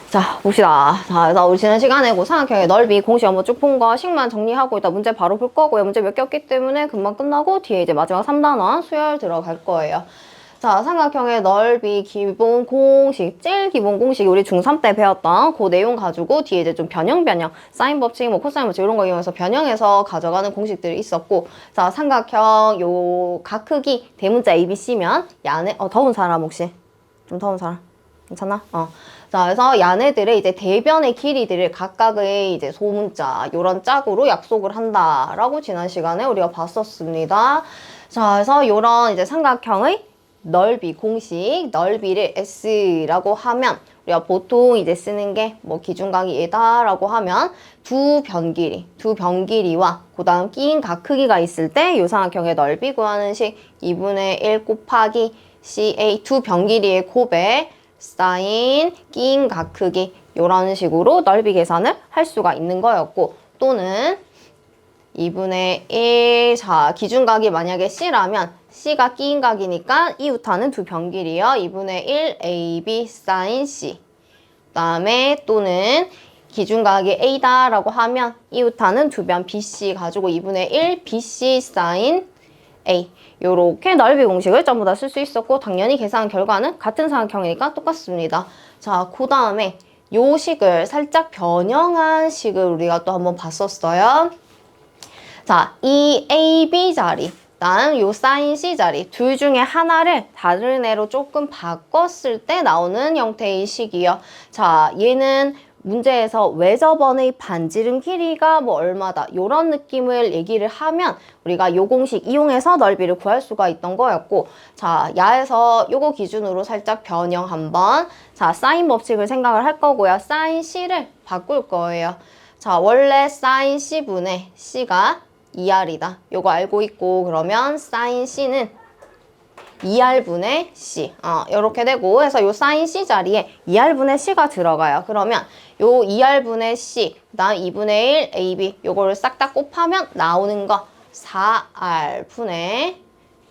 자, 봅시다. 자, 그래서 우리 지난 시간에 삼각형의 넓이 공식 한번 쭉 푼 거 식만 정리하고 일단 문제 바로 볼 거고요. 문제 몇 개 없기 때문에 금방 끝나고 뒤에 이제 마지막 3단원 수열 들어갈 거예요. 자, 삼각형의 넓이 기본 공식, 제일 기본 공식 우리 중3 때 배웠던 그 내용 가지고 뒤에 이제 좀 변형, 사인 법칙, 뭐 코사인 법칙 이런 거 이용해서 변형해서 가져가는 공식들이 있었고, 자, 삼각형 요 각 크기 대문자 ABC면 야네, 더운 사람 혹시? 좀 더운 사람? 괜찮나? 자, 그래서 야네들의 이제 대변의 길이들을 각각의 이제 소문자, 요런 짝으로 약속을 한다라고 지난 시간에 우리가 봤었습니다. 자, 그래서 요런 이제 삼각형의 넓이 공식, 넓이를 S라고 하면 우리가 보통 이제 쓰는 게 뭐 기준각이 얘다라고 하면 두 변길이와 그 다음 끼인 각 크기가 있을 때 요 삼각형의 넓이 구하는 식 2분의 1 곱하기 CA 두 변길이의 곱에 사인 끼인 각 크기 이런 식으로 넓이 계산을 할 수가 있는 거였고, 또는 2분의 1, 자 기준각이 만약에 C라면 C가 끼인 각이니까 이웃하는 두 변길이요 2분의 1 AB 사인 C, 그 다음에 또는 기준각이 A다라고 하면 이웃하는 두 변 BC 가지고 2분의 1 BC 사인 A, 요렇게 넓이 공식을 전부 다 쓸 수 있었고 당연히 계산 결과는 같은 삼각형이니까 똑같습니다. 자, 그 다음에 요 식을 살짝 변형한 식을 우리가 또 한번 봤었어요. 자, 이 AB 자리, 난 요 사인 C 자리 둘 중에 하나를 다른 애로 조금 바꿨을 때 나오는 형태의 식이요. 자, 얘는 문제에서 외접원의 반지름 길이가 뭐 얼마다 요런 느낌을 얘기를 하면 우리가 요 공식 이용해서 넓이를 구할 수가 있던 거였고, 자, 야에서 요거 기준으로 살짝 변형 한번, 자, 사인 법칙을 생각을 할 거고요. 사인 C를 바꿀 거예요. 자, 원래 사인 C분의 C가 2R이다. 요거 알고 있고, 그러면 사인 C는 2R분의 C. 요렇게 되고, 해서 요 사인 C 자리에 2R분의 C가 들어가요. 그러면 요 2R분의 C, 그 다음 2분의 1 AB, 요거를 싹 다 곱하면 나오는 거 4R분의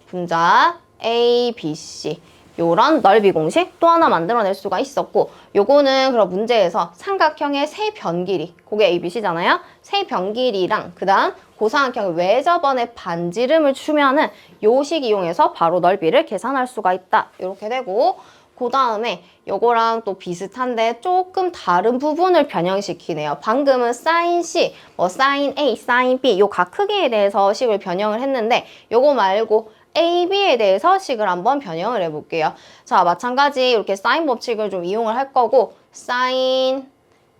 분자 ABC. 요런 넓이 공식 또 하나 만들어낼 수가 있었고, 요거는 그럼 문제에서 삼각형의 세 변길이, 그게 ABC잖아요. 세 변길이랑 그 다음 고삼각형의 외접원의 반지름을 주면은 요 식 이용해서 바로 넓이를 계산할 수가 있다. 이렇게 되고, 그 다음에 요거랑 또 비슷한데 조금 다른 부분을 변형시키네요. 방금은 사인 C, 뭐 사인 A, 사인 B 요 각 크기에 대해서 식을 변형을 했는데 요거 말고 AB에 대해서 식을 한번 변형을 해볼게요. 자, 마찬가지 이렇게 사인 법칙을 좀 이용을 할 거고, 사인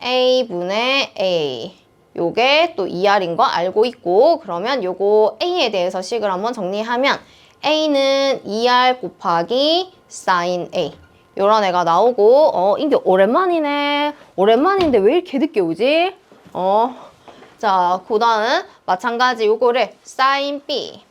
A분의 A, 요게 또 2R인 거 알고 있고, 그러면 요거 A에 대해서 식을 한번 정리하면 A는 2R 곱하기 사인 A, 요런 애가 나오고, 이게 오랜만이네. 오랜만인데 왜 이렇게 늦게 오지? 자, 그 다음 마찬가지 요거를 사인 B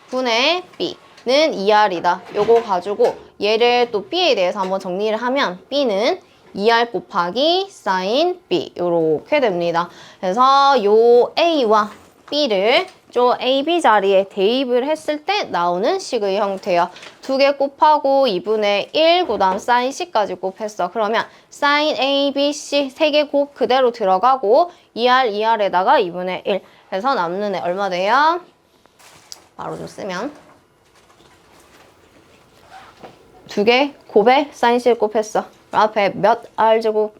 분의 B는 2R이다. 요거 가지고 얘를 또 B에 대해서 한번 정리를 하면 B는 2R 곱하기 사인 B 요렇게 됩니다. 그래서 요 A와 B를 저 AB 자리에 대입을 했을 때 나오는 식의 형태요. 두 개 곱하고 2분의 1, 그 다음 사인 C까지 곱했어. 그러면 사인 A, B, C 세 개 곱 그대로 들어가고 2R, 2R에다가 2분의 1 해서 남는 애 얼마 돼요? 바로 좀 쓰면 두 개 곱에 사인 C를 곱했어. 앞에 몇 R제곱?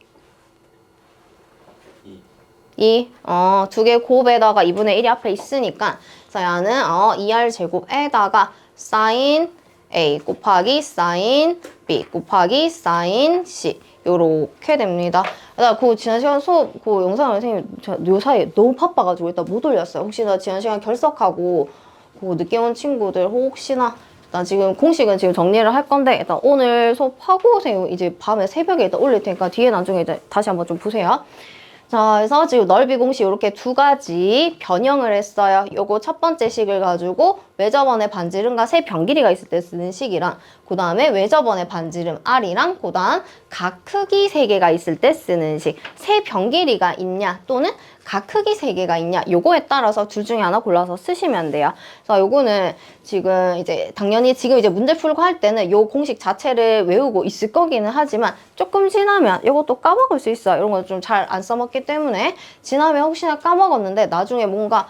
2. 두 개 곱에다가 2분의 1이 앞에 있으니까, 자, 얘는 2R제곱에다가 사인 A 곱하기 사인 B 곱하기 사인 C 요렇게 됩니다. 나 그 지난 시간 수업 그 영상을 선생님 요 사이에 너무 바빠가지고 일단 못 올렸어요. 혹시나 지난 시간 결석하고 그 늦게 온 친구들 혹시나, 나 지금 공식은 지금 정리를 할 건데 일단 오늘 수업하고 선생님 이제 밤에 새벽에 일단 올릴 테니까 뒤에 나중에 이제 다시 한번 좀 보세요. 자, 그래서 지금 넓이 공식 이렇게 두 가지 변형을 했어요. 요거 첫 번째 식을 가지고 외접원의 반지름과 세 변길이가 있을 때 쓰는 식이랑 그 다음에 외접원의 반지름 R이랑 그 다음 각 크기 3개가 있을 때 쓰는 식. 세 변길이가 있냐 또는 각 크기 3개가 있냐 요거에 따라서 둘 중에 하나 골라서 쓰시면 돼요. 그래서 요거는 지금 이제 당연히 지금 이제 문제 풀고 할 때는 요 공식 자체를 외우고 있을 거기는 하지만 조금 지나면 요것도 까먹을 수 있어요. 이런 거 좀 잘 안 써먹기 때문에 지나면 혹시나 까먹었는데 나중에 뭔가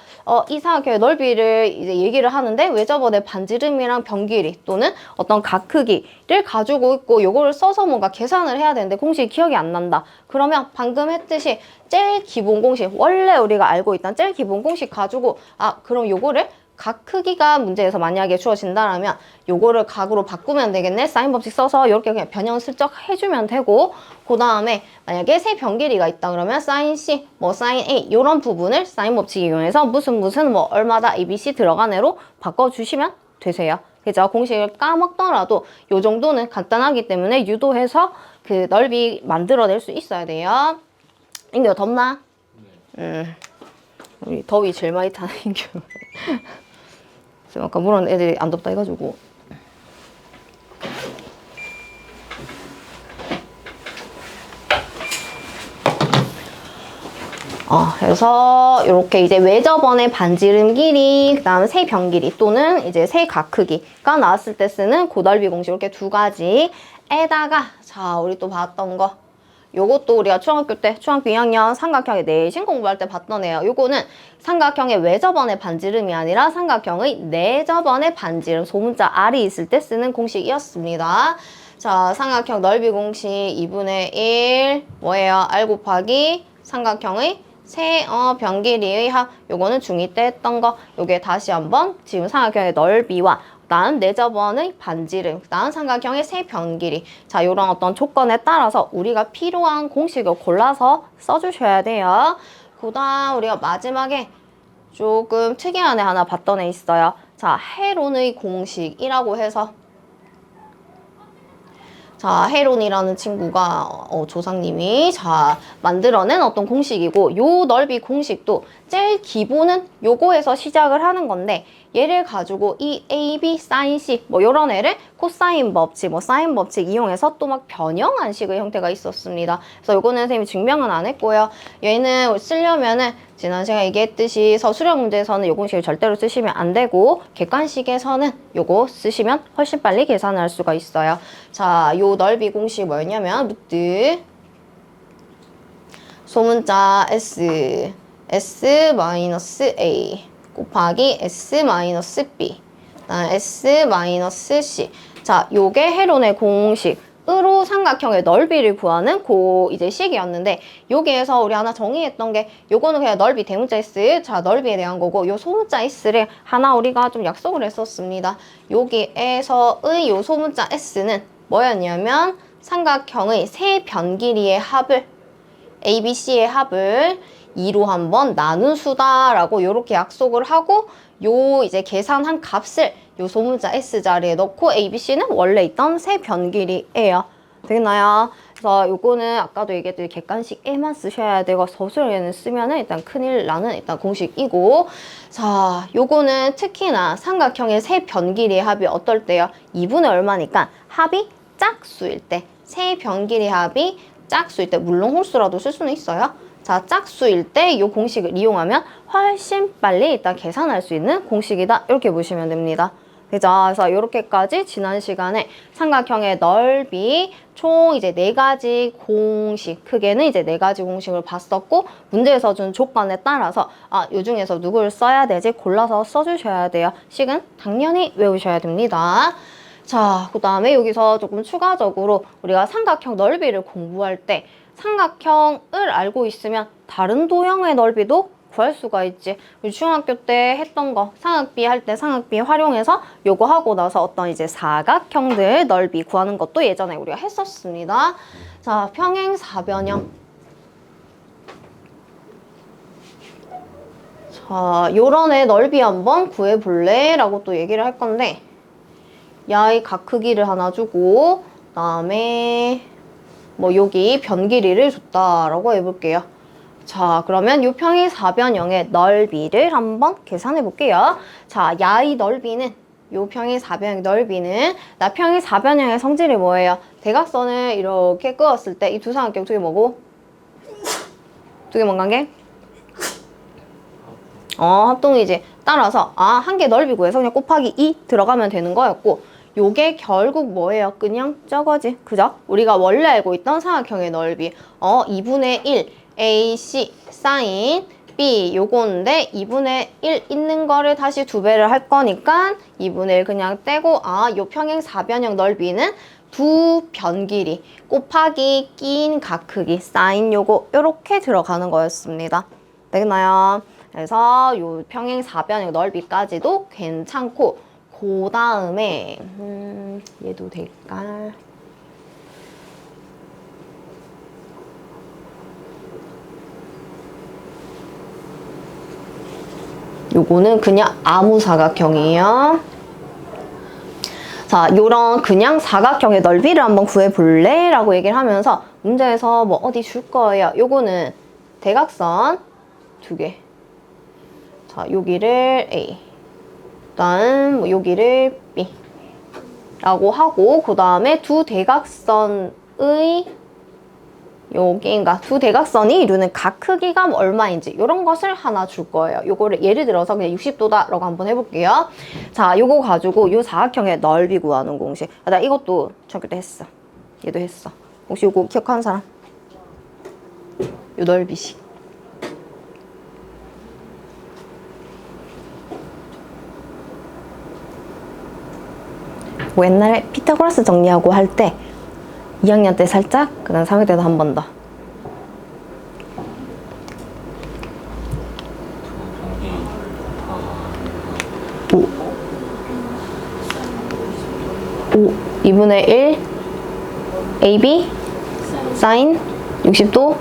이 사각형의 넓이를 이제 얘기를 하는데 외접원의 반지름이랑 변길이 또는 어떤 각 크기를 가지고 있고 요거를 써서 뭔가 계산을 해야 되는데 공식이 기억이 안 난다. 그러면 방금 했듯이 제일 기본 공식, 원래 우리가 알고 있던 제일 기본 공식 가지고 그럼 요거를 각 크기가 문제에서 만약에 주어진다라면 요거를 각으로 바꾸면 되겠네. 사인 법칙 써서 이렇게 그냥 변형 슬쩍 해주면 되고 그 다음에 만약에 세 변길이가 있다 그러면 사인 C, 뭐 사인 A 이런 부분을 사인 법칙 이용해서 무슨 뭐 얼마다 ABC 들어간 애로 바꿔주시면 되세요. 그죠? 공식을 까먹더라도 요 정도는 간단하기 때문에 유도해서 그 넓이 만들어낼 수 있어야 돼요. 인규 덥나? 네. 우리 더위 제일 많이 타는 인규. 아까 물은 애들이 안 덥다 해가지고. 그래서 이렇게 이제 외접원의 반지름 길이, 그 다음 세 변 길이 또는 이제 세 각 크기가 나왔을 때 쓰는 고넓이 공식 이렇게 두 가지에다가 자 우리 또 봤던 거 요것도 우리가 중학교 2학년 삼각형의 내신 공부할 때 봤던 애요. 요거는 삼각형의 외접원의 반지름이 아니라 삼각형의 내접원의 반지름 소문자 R이 있을 때 쓰는 공식이었습니다. 자, 삼각형 넓이 공식 2분의 1 뭐예요? R 곱하기 삼각형의 세 변길이의 합. 요거는 중2 때 했던 거. 요게 다시 한번 지금 삼각형의 넓이와 다음 내접원의 반지름, 다음 삼각형의 세 변길이. 자, 요런 어떤 조건에 따라서 우리가 필요한 공식을 골라서 써주셔야 돼요. 그 다음 우리가 마지막에 조금 특이한 애 하나 봤던 애 있어요. 자, 헤론의 공식이라고 해서 자, 헤론이라는 친구가 조상님이 만들어낸 어떤 공식이고 요 넓이 공식도 제일 기본은 요거에서 시작을 하는 건데 얘를 가지고 이 A, B, 사인 C 뭐 요런 애를 코사인 법칙, 뭐 사인 법칙 이용해서 또 막 변형한 식의 형태가 있었습니다. 그래서 요거는 선생님이 증명은 안 했고요. 얘는 쓰려면은 지난 시간에 얘기했듯이 수령 문제에서는 요 공식을 절대로 쓰시면 안 되고 객관식에서는 요거 쓰시면 훨씬 빨리 계산을 할 수가 있어요. 자, 요 넓이 공식 뭐였냐면 루트 소문자 S S-A 곱하기 S-B S-C. 자, 요게 헤론의 공식으로 삼각형의 넓이를 구하는 이제 식이었는데 여기에서 우리 하나 정의했던 게 요거는 그냥 넓이 대문자 S, 자 넓이에 대한 거고 요 소문자 S를 하나 우리가 좀 약속을 했었습니다. 여기에서의 요 소문자 S는 뭐였냐면 삼각형의 세 변길이의 합을 ABC의 합을 2로 한번 나눈 수다라고 요렇게 약속을 하고 요 이제 계산한 값을 요 소문자 S 자리에 넣고 ABC는 원래 있던 세 변길이에요. 되겠나요? 그래서 요거는 아까도 얘기했듯이 객관식에만 쓰셔야 되고 서술에는 쓰면은 일단 큰일 나는 일단 공식이고 자 요거는 특히나 삼각형의 세 변길이의 합이 어떨 때요? 2분의 얼마니까 합이 짝수일 때 세 변길이 합이 짝수일 때 물론 홀수라도 쓸 수는 있어요. 자, 짝수일 때 이 공식을 이용하면 훨씬 빨리 일단 계산할 수 있는 공식이다. 이렇게 보시면 됩니다. 그죠? 그래서 이렇게까지 지난 시간에 삼각형의 넓이 총 이제 4가지 공식, 크게는 이제 4가지 공식을 봤었고 문제에서 준 조건에 따라서 이 중에서 누구를 써야 되지 골라서 써주셔야 돼요. 식은 당연히 외우셔야 됩니다. 자, 그 다음에 여기서 조금 추가적으로 우리가 삼각형 넓이를 공부할 때 삼각형을 알고 있으면 다른 도형의 넓이도 구할 수가 있지. 우리 중학교 때 했던 거 삼각비 할 때 삼각비 활용해서 요거 하고 나서 어떤 이제 사각형들 넓이 구하는 것도 예전에 우리가 했었습니다. 자, 평행사변형. 자, 요런 애 넓이 한번 구해볼래? 라고 또 얘기를 할 건데 야의 각 크기를 하나 주고 그다음에 뭐 여기 변 길이를 줬다라고 해볼게요. 자, 그러면 요 평행 사변형의 넓이를 한번 계산해 볼게요. 자, 야의 넓이는 요 평행 사변형 넓이는 나 평행 사변형의 성질이 뭐예요? 대각선을 이렇게 그었을 때 이 두 삼각형 두 개 뭐고? 두 개 뭔 관계? 합동이지. 따라서 한 개 넓이 구해서 그냥 곱하기 2 들어가면 되는 거였고 요게 결국 뭐예요? 그냥 저거지. 그죠? 우리가 원래 알고 있던 삼각형의 넓이 2분의 1 AC 사인 B 요건데 2분의 1 있는 거를 다시 2배를 할 거니까 2분의 1 그냥 떼고 요 평행 사변형 넓이는 두 변 길이 곱하기 낀 각 크기 사인 요렇게 들어가는 거였습니다. 되겠나요? 그래서 요 평행 사변형 넓이까지도 괜찮고 그 다음에 얘도 될까? 요거는 그냥 아무 사각형이에요. 자, 요런 그냥 사각형의 넓이를 한번 구해볼래? 라고 얘기를 하면서 문제에서 뭐 어디 줄 거예요. 요거는 대각선 두 개. 자, 여기를 A. 일단 뭐 여기를 B. 라고 하고 그 다음에 두 대각선의 여기인가 두 대각선이 이루는 각 크기가 얼마인지 이런 것을 하나 줄 거예요. 요거를 예를 들어서 그냥 60도다 라고 한번 해볼게요. 자, 요거 가지고 요 사각형의 넓이 구하는 공식. 나 이것도 저기 때 했어. 얘도 했어. 혹시 요거 기억하는 사람? 요 넓이식. 뭐 옛날에 피타고라스 정리하고 할 때 2학년 때 살짝, 그 다음 3학년 때도 한 번 더. 오 2분의 1 AB 사인 60도.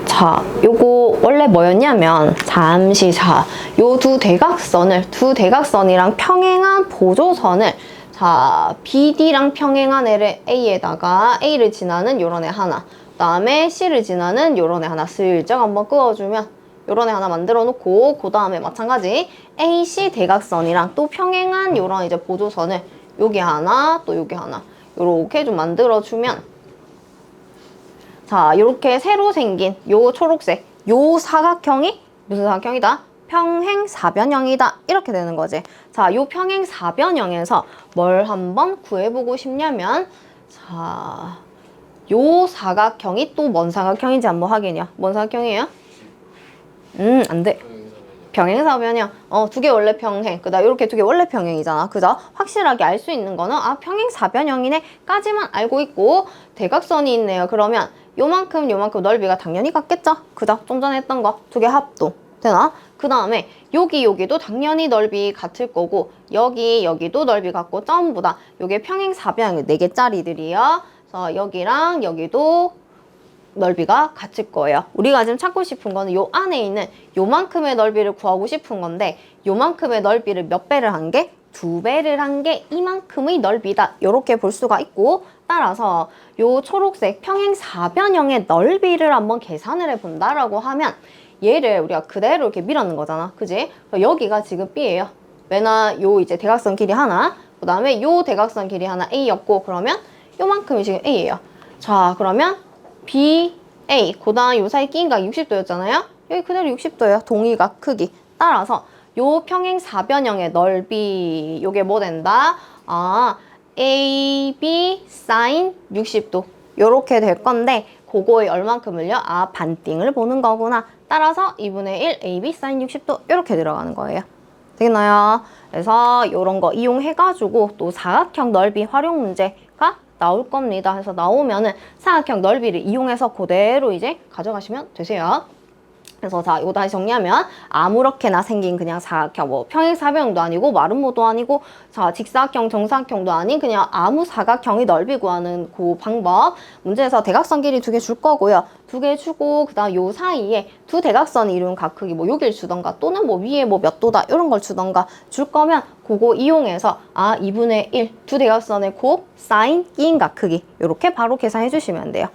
자, 요거 원래 뭐였냐면 잠시 요 두 대각선이랑 평행한 보조선을 자, BD랑 평행한 애를 A에다가 A를 지나는 요런 애 하나, 그 다음에 C를 지나는 요런 애 하나 슬쩍 한번 그어주면 요런 애 하나 만들어 놓고 그 다음에 마찬가지 AC 대각선이랑 또 평행한 요런 이제 보조선을 여기 하나 또 여기 하나 요렇게 좀 만들어 주면 자, 요렇게 새로 생긴 요 초록색 요 사각형이 무슨 사각형이다? 평행 사변형이다. 이렇게 되는 거지. 자, 요 평행 사변형에서 뭘 한번 구해보고 싶냐면 자, 요 사각형이 또 뭔 사각형인지 한번 확인이야. 뭔 사각형이에요? 안 돼. 평행사변형. 두 개 원래 평행. 그다음 이렇게 두 개 원래 평행이잖아. 그죠? 확실하게 알 수 있는 거는 평행사변형이네 까지만 알고 있고 대각선이 있네요. 그러면 요만큼 넓이가 당연히 같겠죠? 그죠? 좀 전에 했던 거 두 개 합도. 되나? 그 다음에 여기도 당연히 넓이 같을 거고 여기도 넓이 같고 전부 다 요게 평행사변형 4개짜리들이요. 그래서 여기랑 여기도 넓이가 같을 거예요. 우리가 지금 찾고 싶은 거는 요 안에 있는 요만큼의 넓이를 구하고 싶은 건데 요만큼의 넓이를 몇 배를 한 게? 2배를 한 게 이만큼의 넓이다. 이렇게 볼 수가 있고 따라서 요 초록색 평행사변형의 넓이를 한번 계산을 해본다라고 하면 얘를 우리가 그대로 이렇게 밀어넣는 거잖아. 그지? 여기가 지금 B예요. 왜나 요 이제 대각선 길이 하나, 그 다음에 요 대각선 길이 하나 A였고 그러면 요만큼이 지금 A예요. 자, 그러면 B, A, 그 다음 요 사이 끼인 각 60도였잖아요? 여기 그대로 60도예요. 동의각 크기. 따라서 요 평행사변형의 넓이, 요게 뭐 된다? A, B, 사인 60도. 요렇게 될 건데, 그거에 얼만큼을요? 반띵을 보는 거구나. 따라서 2분의 1, A, B, 사인 60도. 요렇게 들어가는 거예요. 되겠나요? 그래서 요런 거 이용해가지고 또 사각형 넓이 활용 문제가 나올 겁니다. 그래서 나오면은 사각형 넓이를 이용해서 그대로 이제 가져가시면 되세요. 그래서 자, 이거 다시 정리하면 아무렇게나 생긴 그냥 사각형, 뭐 평행사변형도 아니고 마름모도 아니고 자, 직사각형, 정사각형도 아닌 그냥 아무 사각형의 넓이 구하는 그 방법. 문제에서 대각선 길이 2개 줄 거고요. 2개 주고 그다음 요 사이에 두 대각선이 이룬 각 크기 뭐 여길 주던가 또는 뭐 위에 뭐 몇 도다 이런 걸 주던가 줄 거면 그거 이용해서 2분의 1 두 대각선의 곱 사인 끼인 각 크기 이렇게 바로 계산해 주시면 돼요.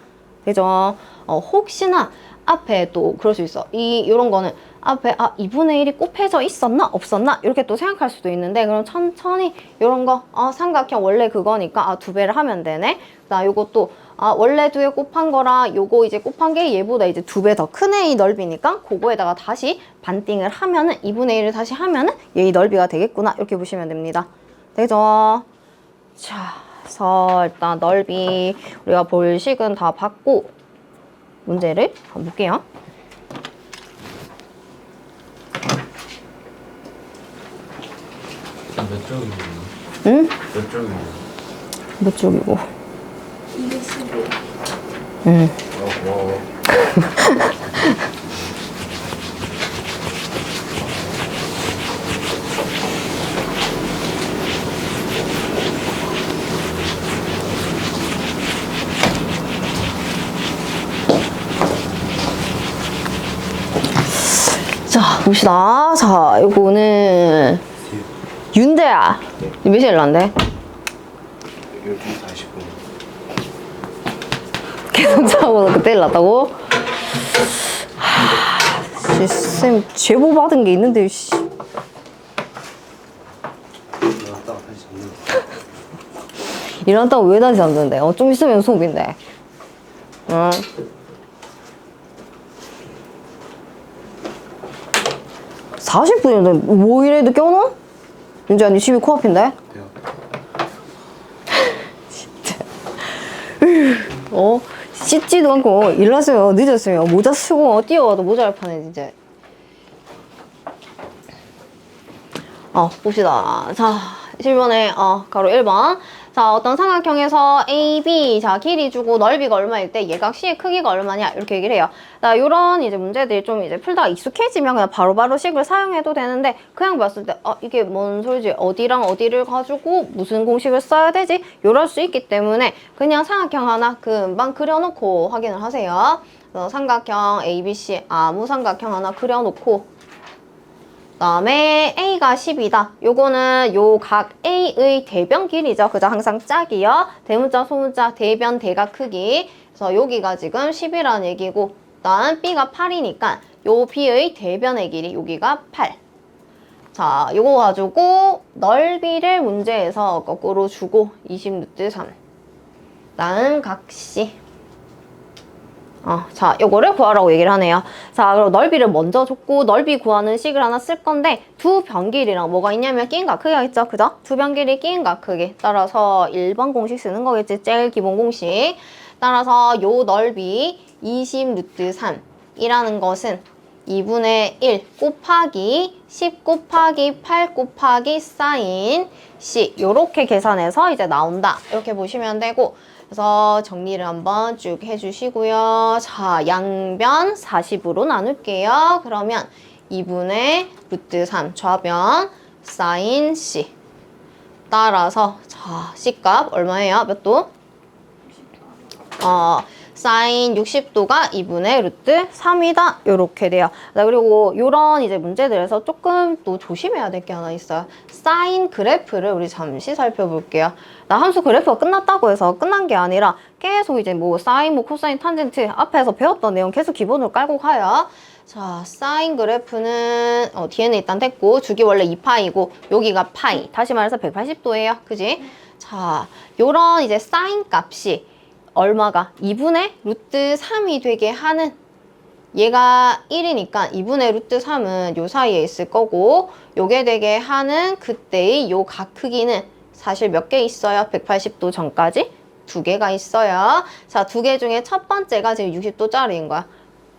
그죠? 혹시나 앞에 또 그럴 수 있어. 이런 거는 앞에 2분의 1이 곱해져 있었나 없었나 이렇게 또 생각할 수도 있는데, 그럼 천천히 이런 거 삼각형 원래 그거니까 2배를 하면 되네. 그다음 요것도 원래 2개 곱한 거랑 요거 이제 곱한 게 얘보다 이제 2배 더 큰 애 이 넓이니까 그거에다가 다시 반띵을 하면은 2분의 1을 다시 하면은 얘 이 넓이가 되겠구나, 이렇게 보시면 됩니다. 되죠? 자, 그래서 일단 넓이 우리가 볼 식은 다 봤고 문제를 한번 볼게요. 몇 쪽이에요? 응? 몇 쪽이에요? 몇 쪽이고? 215. 응. 자, 봅시다. 자, 요거는 윤대야. 몇 시에 일어난대? 12시 40분. 계속 자고 그때 일어났다고? 쌤 제보 받은 게 있는데, 씨. 일어났다가 다시 잡는다. 일어났다고 왜 다시 잠드는데? 좀 있으면 수업인데. 응. 응. 40분인데 뭐 이래 늦게 오노? 윤지야, 니 집이 코앞인데? 돼요. 씻지도 않고 일났어요. 늦었어요. 모자 쓰고 뛰어와도 모자를 파네 진짜. 봅시다. 자, 1번에 가로 1번. 자, 어떤 삼각형에서 AB, 자, 길이 주고 넓이가 얼마일 때 얘각 C의 크기가 얼마냐, 이렇게 얘기를 해요. 자, 요런 이제 문제들이 좀 이제 풀다가 익숙해지면 그냥 바로바로 식을 사용해도 되는데, 그냥 봤을 때, 이게 뭔 소리지? 어디랑 어디를 가지고 무슨 공식을 써야 되지? 요럴 수 있기 때문에 그냥 삼각형 하나 금방 그려놓고 확인을 하세요. 삼각형 ABC, 아무 삼각형 하나 그려놓고, 그다음에 A가 10이다. 요거는 요 각 A의 대변 길이죠. 그죠? 항상 짝이요. 대문자, 소문자, 대변, 대각 크기. 그래서 여기가 지금 10이라는 얘기고, 그다음 B가 8이니까 요 B의 대변의 길이 여기가 8. 자, 요거 가지고 넓이를 문제에서 거꾸로 주고 20루트 3. 다음 각 C. 자, 요거를 구하라고 얘기를 하네요. 자, 그럼 넓이를 먼저 줬고 넓이 구하는 식을 하나 쓸 건데, 두 변 길이랑 뭐가 있냐면 끼인각 크기가 있죠. 그죠? 두 변 길이 끼인각 크기. 따라서 1번 공식 쓰는 거겠지. 제일 기본 공식. 따라서 요 넓이 20루트 3이라는 것은 2분의 1 곱하기 10 곱하기 8 곱하기 사인 C, 요렇게 계산해서 이제 나온다. 이렇게 보시면 되고, 그래서 정리를 한번 쭉 해주시고요. 자, 양변 40으로 나눌게요. 그러면 2분의 루트 3 좌변 사인 C. 따라서 자, C값 얼마예요? 몇 도? 사인 60도가 2분의 루트 3이다. 요렇게 돼요. 그리고 요런 이제 문제들에서 조금 또 조심해야 될 게 하나 있어요. 사인 그래프를 우리 잠시 살펴볼게요. 나 함수 그래프가 끝났다고 해서 끝난 게 아니라 계속 이제 뭐 사인, 뭐 코사인, 탄젠트 앞에서 배웠던 내용 계속 기본으로 깔고 가요. 자, 사인 그래프는 뒤에는 일단 됐고, 주기 원래 2파이고 여기가 파이. 다시 말해서 180도예요. 그지? 자, 요런 이제 사인 값이 얼마가? 2분의 루트 3이 되게 하는, 얘가 1이니까 2분의 루트 3은 요 사이에 있을 거고, 요게 되게 하는 그때의 요 각 크기는 사실 몇 개 있어요? 180도 전까지? 2개가 있어요. 자, 2개 중에 첫 번째가 지금 60도짜리인 거야.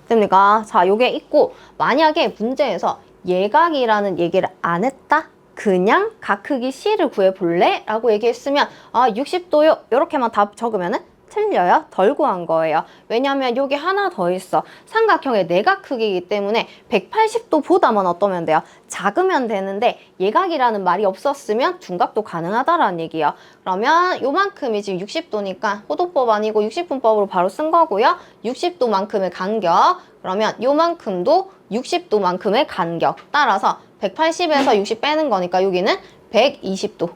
됩니까? 자, 요게 있고, 만약에 문제에서 예각이라는 얘기를 안 했다? 그냥 각 크기 C를 구해볼래? 라고 얘기했으면 60도요. 요렇게만 답 적으면은 틀려요. 덜 구한 거예요. 왜냐면 여기 하나 더 있어. 삼각형의 내각 크기이기 때문에 180도보다만 어떠면 돼요? 작으면 되는데 예각이라는 말이 없었으면 둔각도 가능하다라는 얘기예요. 그러면 요만큼이 지금 60도니까 호도법 아니고 60분법으로 바로 쓴 거고요. 60도만큼의 간격. 그러면 요만큼도 60도만큼의 간격. 따라서 180에서 60 빼는 거니까 여기는 120도.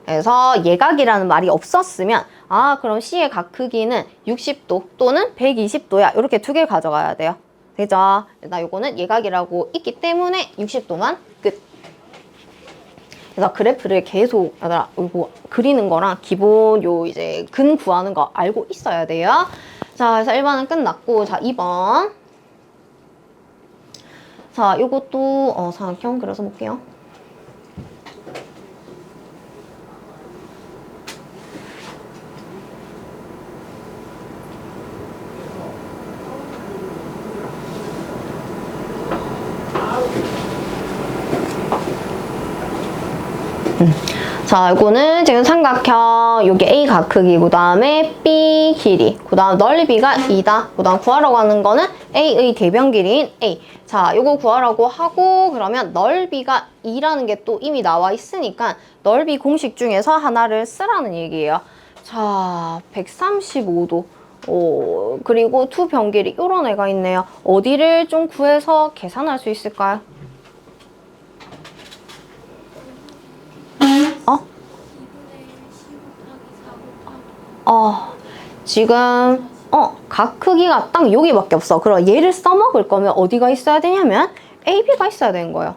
그래서 예각이라는 말이 없었으면 아, 그럼 C의 각 크기는 60도 또는 120도야. 이렇게 두 개 가져가야 돼요. 되죠? 나 요거는 예각이라고 있기 때문에 60도만 끝. 그래서 그래프를 계속 이거 그리는 거랑 기본 요 이제 근 구하는 거 알고 있어야 돼요. 자, 그래서 1번은 끝났고, 자, 2번. 자, 요것도 삼각형 그려서 볼게요. 자, 이거는 지금 삼각형, 요게 A 각 크기, 그 다음에 B 길이, 그 다음 넓이가 2다. 그 다음 구하라고 하는 거는 A의 대변 길이인 A. 자, 요거 구하라고 하고, 그러면 넓이가 2라는 게 또 이미 나와 있으니까 넓이 공식 중에서 하나를 쓰라는 얘기예요. 자, 135도. 그리고 투 변 길이, 요런 애가 있네요. 어디를 좀 구해서 계산할 수 있을까요? 지금 각 크기가 딱 여기밖에 없어. 그럼 얘를 써먹을 거면 어디가 있어야 되냐면 AB가 있어야 되는 거예요.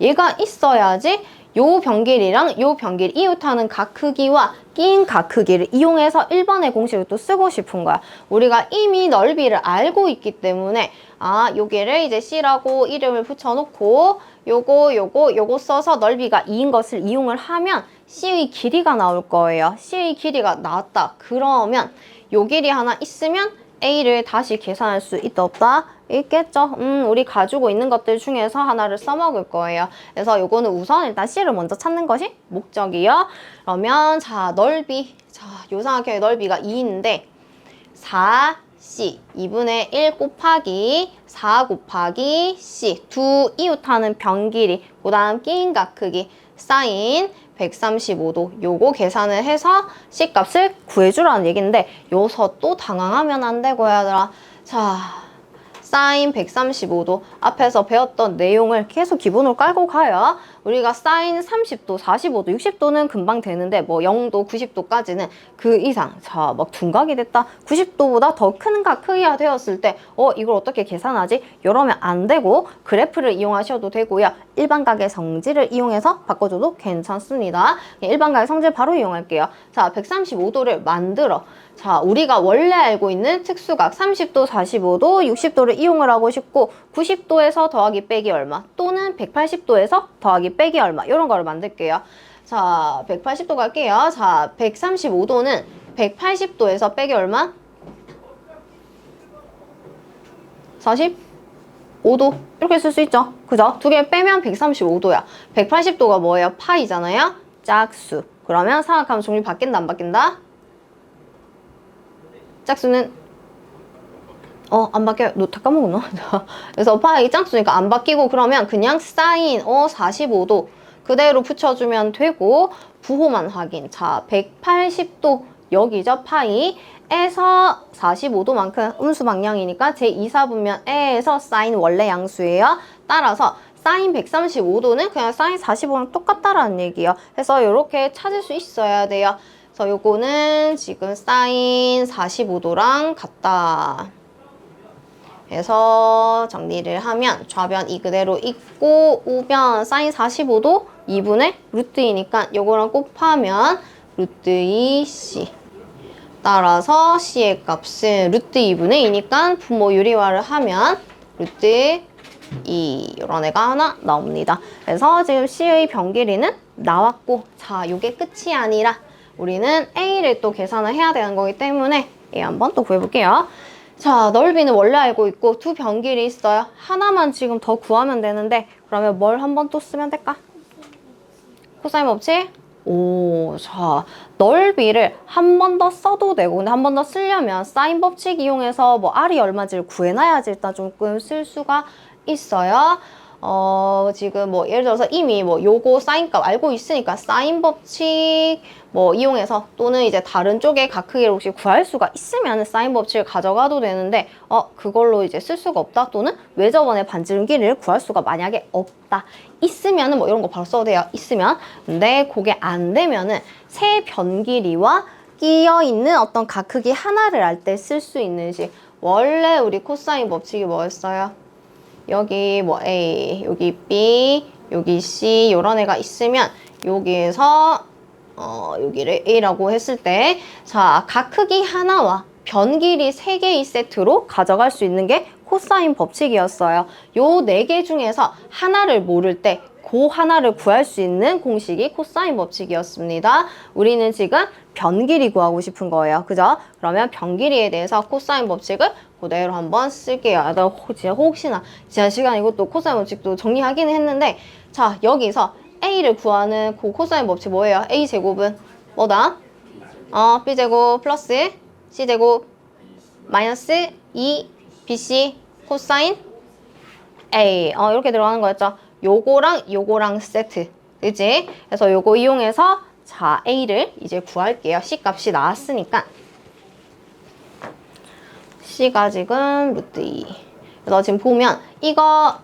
얘가 있어야지 요 변길이랑 요 변길 이웃하는 각 크기와 끼인 각 크기를 이용해서 1번의 공식을 또 쓰고 싶은 거야. 우리가 이미 넓이를 알고 있기 때문에 여기를 이제 C라고 이름을 붙여놓고 요거 써서 넓이가 2인 것을 이용을 하면 C의 길이가 나올 거예요. C의 길이가 나왔다. 그러면 요 길이 하나 있으면 A를 다시 계산할 수 있다 없다? 있겠죠. 우리 가지고 있는 것들 중에서 하나를 써먹을 거예요. 그래서 요거는 우선 일단 C를 먼저 찾는 것이 목적이요. 그러면 자, 넓이. 자, 요 삼각형의 넓이가 2인데 4C 2분의 1 곱하기 4 곱하기 C 두 이웃하는 변 길이 그 다음 끼인 각 크기 사인 135도 요거 계산을 해서 C 값을 구해주라는 얘기인데 요서 또 당황하면 안 되고 얘들아. 자, 사인 135도 앞에서 배웠던 내용을 계속 기본으로 깔고 가요. 우리가 사인 30도, 45도, 60도는 금방 되는데 뭐 0도, 90도까지는 그 이상 자, 막 둔각이 됐다. 90도보다 더 큰 각 크기가 되었을 때 이걸 어떻게 계산하지? 이러면 안 되고 그래프를 이용하셔도 되고요. 일반각의 성질을 이용해서 바꿔줘도 괜찮습니다. 일반각의 성질 바로 이용할게요. 자, 135도를 만들어. 자, 우리가 원래 알고 있는 특수각 30도, 45도, 60도를 이용을 하고 싶고 90도에서 더하기 빼기 얼마 또는 180도에서 더하기 빼기 얼마 이런 거를 만들게요. 자, 180도 갈게요. 자, 135도는 180도에서 빼기 얼마? 45도 이렇게 쓸 수 있죠. 그죠? 두 개 빼면 135도야. 180도가 뭐예요? 파이잖아요. 짝수. 그러면 삼각하면 종류 바뀐다 안 바뀐다? 짝수는 안 바뀌어요. 너 다 까먹었나? 그래서 파이 짝수니까 안 바뀌고 그러면 그냥 사인 45도 그대로 붙여주면 되고 부호만 확인. 자, 180도 여기죠. 파이에서 45도만큼 음수 방향이니까 제2사분면에서 사인 원래 양수예요. 따라서 사인 135도는 그냥 사인 45랑 똑같다라는 얘기예요. 그래서 이렇게 찾을 수 있어야 돼요. 그래서 요거는 지금 사인 45도랑 같다. 그래서 정리를 하면 좌변 이 그대로 있고 우변 사인 45도 2분의 루트 2니까 요거랑 곱하면 루트 2C. 따라서 C의 값은 루트 2분의 2니까 분모 유리화를 하면 루트 2 이런 애가 하나 나옵니다. 그래서 지금 C의 변 길이는 나왔고 자, 요게 끝이 아니라 우리는 A를 또 계산을 해야 되는 거기 때문에 A 한번 또 구해볼게요. 자, 넓이는 원래 알고 있고 두 변 길이 있어요. 하나만 지금 더 구하면 되는데 그러면 뭘 한번 또 쓰면 될까? 코사인 법칙? 자, 넓이를 한 번 더 써도 되고 근데 한 번 더 쓰려면 사인 법칙 이용해서 뭐 R이 얼마인지를 구해놔야지 일단 조금 쓸 수가 있어요. 지금 뭐 예를 들어서 이미 뭐 요거 사인값 알고 있으니까 사인 법칙 뭐 이용해서 또는 이제 다른 쪽에 각 크기를 혹시 구할 수가 있으면 사인 법칙을 가져가도 되는데 그걸로 이제 쓸 수가 없다 또는 외접원의 반지름 길이를 구할 수가 만약에 없다 있으면은 뭐 이런 거 바로 써도 돼요. 있으면 근데 그게 안 되면은 세 변 길이와 끼어 있는 어떤 각 크기 하나를 알 때 쓸 수 있는 식. 원래 우리 코사인 법칙이 뭐였어요? 여기 뭐 A, 여기 B, 여기 C 이런 애가 있으면 여기에서 여기를 A라고 했을 때 자, 각 크기 하나와 변 길이 3개의 세트로 가져갈 수 있는 게 코사인 법칙이었어요. 요 4개 중에서 하나를 모를 때 그 하나를 구할 수 있는 공식이 코사인 법칙이었습니다. 우리는 지금 변 길이 구하고 싶은 거예요. 그죠? 그러면 변 길이에 대해서 코사인 법칙을 그대로 한번 쓸게요. 나 진짜 혹시나 지난 시간에 이것도 코사인 법칙도 정리하기는 했는데 자, 여기서 A를 구하는 그 코사인 법칙 뭐예요? A 제곱은 뭐다? B제곱 플러스 C제곱 마이너스 2BC 코사인 A 이렇게 들어가는 거였죠. 요거랑 세트 그치? 그래서 요거 이용해서 자 A를 이제 구할게요. C 값이 나왔으니까 C가 지금 루트 2 그래서 지금 보면 이거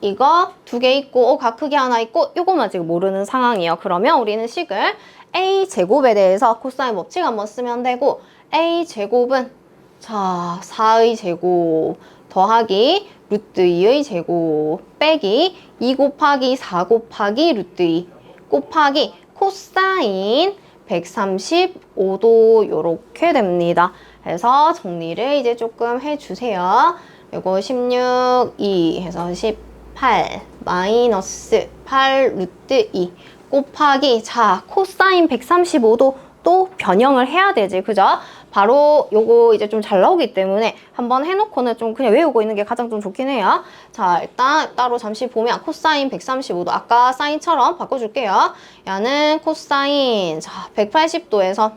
두 개 있고 각 크기 하나 있고 요거만 지금 모르는 상황이에요. 그러면 우리는 식을 A 제곱에 대해서 코사인 법칙 한번 쓰면 되고 A 제곱은 자 4의 제곱 더하기 루트 2의 제곱 빼기 2 곱하기 4 곱하기 루트 2 곱하기 코사인 135도 요렇게 됩니다. 그래서 정리를 이제 조금 해주세요. 요거 16, 2 해서 18 마이너스 8 루트 2 곱하기 자 코사인 135도 또 변형을 해야 되지 그죠? 바로 요거 이제 좀 잘 나오기 때문에 한번 해놓고는 좀 그냥 외우고 있는 게 가장 좀 좋긴 해요. 자 일단 따로 잠시 보면 코사인 135도 아까 사인처럼 바꿔줄게요. 얘는 코사인 자 180도에서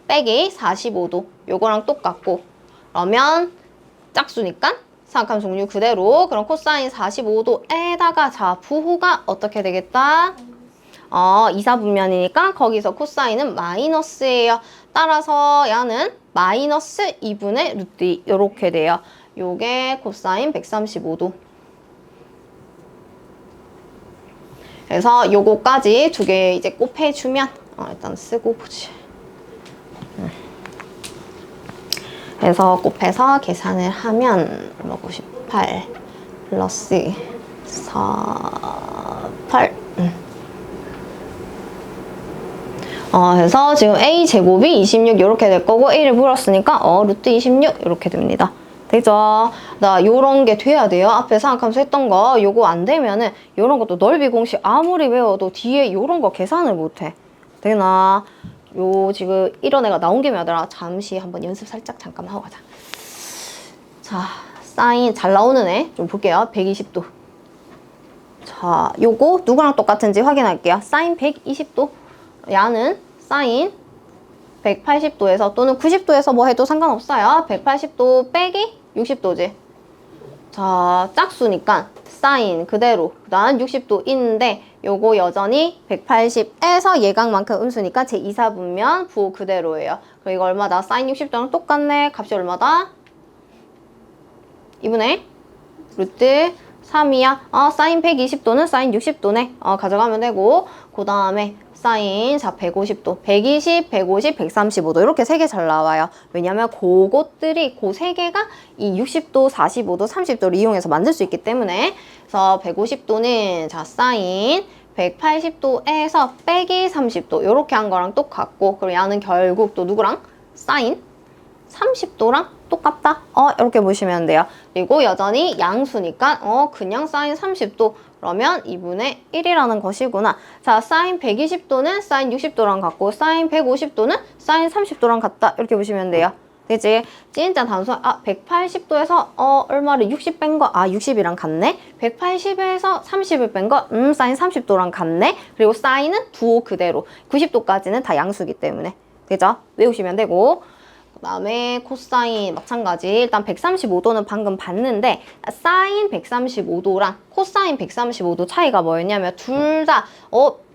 빼기 45도 요거랑 똑같고 그러면 짝수니까 삼각함 종류 그대로 그럼 코사인 45도에다가 자 부호가 어떻게 되겠다? 이사분면이니까 거기서 코사인은 마이너스예요. 따라서 얘는 마이너스 2분의 루트 2 이렇게 돼요. 요게 코사인 135도. 그래서 요거까지 두 개 이제 곱해주면 일단 쓰고 보지. 그래서 곱해서 계산을 하면 58 플러스 48 그래서 지금 A 제곱이 26 이렇게 될 거고 A를 풀었으니까 루트 26 이렇게 됩니다. 되죠? 나 요런 게 돼야 돼요. 앞에 삼각함수 했던 거 요거 안 되면은 요런 것도 넓이 공식 아무리 외워도 뒤에 요런 거 계산을 못 해. 되나? 요 지금 이런 애가 나온 김에 하더라. 잠시 한번 연습 살짝 잠깐 하고 가자. 자, 사인 잘 나오는 애 좀 볼게요. 120도. 자, 요거 누구랑 똑같은지 확인할게요. 사인 120도. 야는 사인 180도에서 또는 90도에서 뭐 해도 상관없어요. 180도 빼기 60도지. 자, 짝수니까 사인 그대로 그다음 60도 있는데 요거 여전히 180에서 예각만큼 음수니까 제 이사분면 부호 그대로예요. 그럼 이거 얼마다? 사인 60도랑 똑같네. 값이 얼마다? 2분의 루트 3이야. 사인 120도는 사인 60도네. 가져가면 되고 그 다음에 사인 자 150도, 120, 150, 135도 이렇게 세 개 잘 나와요. 왜냐면 그것들이 그 세 개가 이 60도, 45도, 30도를 이용해서 만들 수 있기 때문에 그래서 150도는 자 사인 180도에서 빼기 30도 이렇게 한 거랑 똑같고 그리고 얘는 결국 또 누구랑? 사인 30도랑 똑같다. 이렇게 보시면 돼요. 그리고 여전히 양수니까 그냥 사인 30도 그러면 2분의 1이라는 것이구나. 자, 사인 120도는 사인 60도랑 같고 사인 150도는 사인 30도랑 같다. 이렇게 보시면 돼요. 그치? 진짜 단순 180도에서 얼마를 60 뺀 거 60이랑 같네. 180에서 30을 뺀 거 사인 30도랑 같네. 그리고 사인은 두호 그대로 90도까지는 다 양수기 때문에 그죠? 외우시면 되고 그 다음에 코사인 마찬가지. 일단 135도는 방금 봤는데 사인 135도랑 코사인 135도 차이가 뭐였냐면 둘 다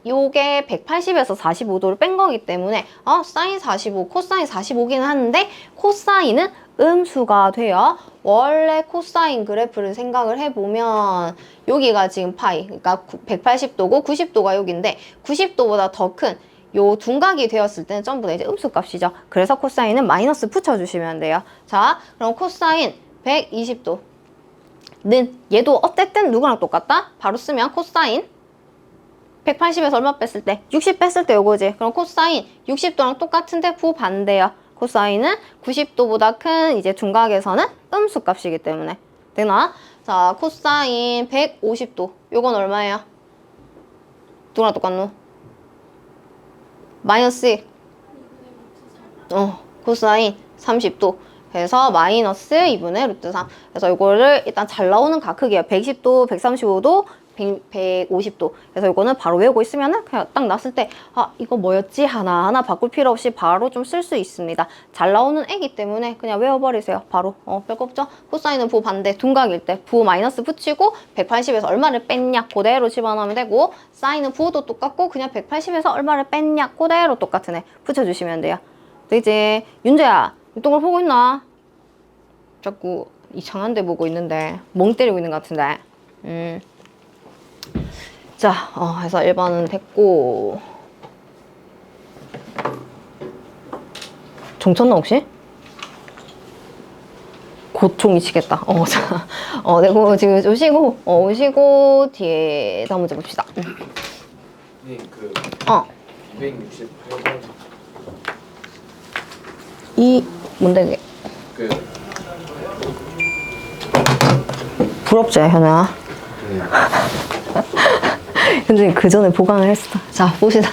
요게 180에서 45도를 뺀 거기 때문에 사인 45, 코사인 45기는 하는데 코사인은 음수가 돼요. 원래 코사인 그래프를 생각을 해보면 여기가 지금 파이 그러니까 180도고 90도가 여기인데 90도보다 더 큰 요 둔각이 되었을 때는 전부 다 이제 음수값이죠. 그래서 코사인은 마이너스 붙여주시면 돼요. 자, 그럼 코사인 120도 는 얘도 어쨌든 누구랑 똑같다? 바로 쓰면 코사인 180에서 얼마 뺐을 때? 60 뺐을 때 요거지. 그럼 코사인 60도랑 똑같은데 부반대야. 코사인은 90도보다 큰 이제 둔각에서는 음수값이기 때문에. 되나? 자, 코사인 150도. 요건 얼마예요? 누구랑 똑같노? 마이너스 코사인 30도. 그래서 마이너스 2분의 루트 3. 그래서 이거를 일단 잘 나오는 각 크기예요. 110도, 135도, 150도. 그래서 이거는 바로 외우고 있으면은 그냥 딱 났을 때, 아, 이거 뭐였지? 하나하나 바꿀 필요 없이 바로 좀 쓸 수 있습니다. 잘 나오는 애기 때문에 그냥 외워버리세요. 바로. 별거 없죠? 코사인은 부 반대, 둔각일 때 부 마이너스 붙이고 180에서 얼마를 뺐냐? 그대로 집어넣으면 되고, 사인은 부도 똑같고 그냥 180에서 얼마를 뺐냐? 그대로 똑같은 애 붙여주시면 돼요. 이제 윤재야, 이 동글 보고 있나? 자꾸 이상한 데 보고 있는데 멍 때리고 있는 것 같은데. 자, 해서 1번은 됐고. 종 쳤나 혹시? 곧 종이 치겠다. 자, 되고 지금 오시고 뒤에 다음 문제 봅시다. 네, 그 268번 이 뭔데 그게? 그 부럽지 현우야? 네. 근데 그 전에 보강을 했어. 자, 봅시다.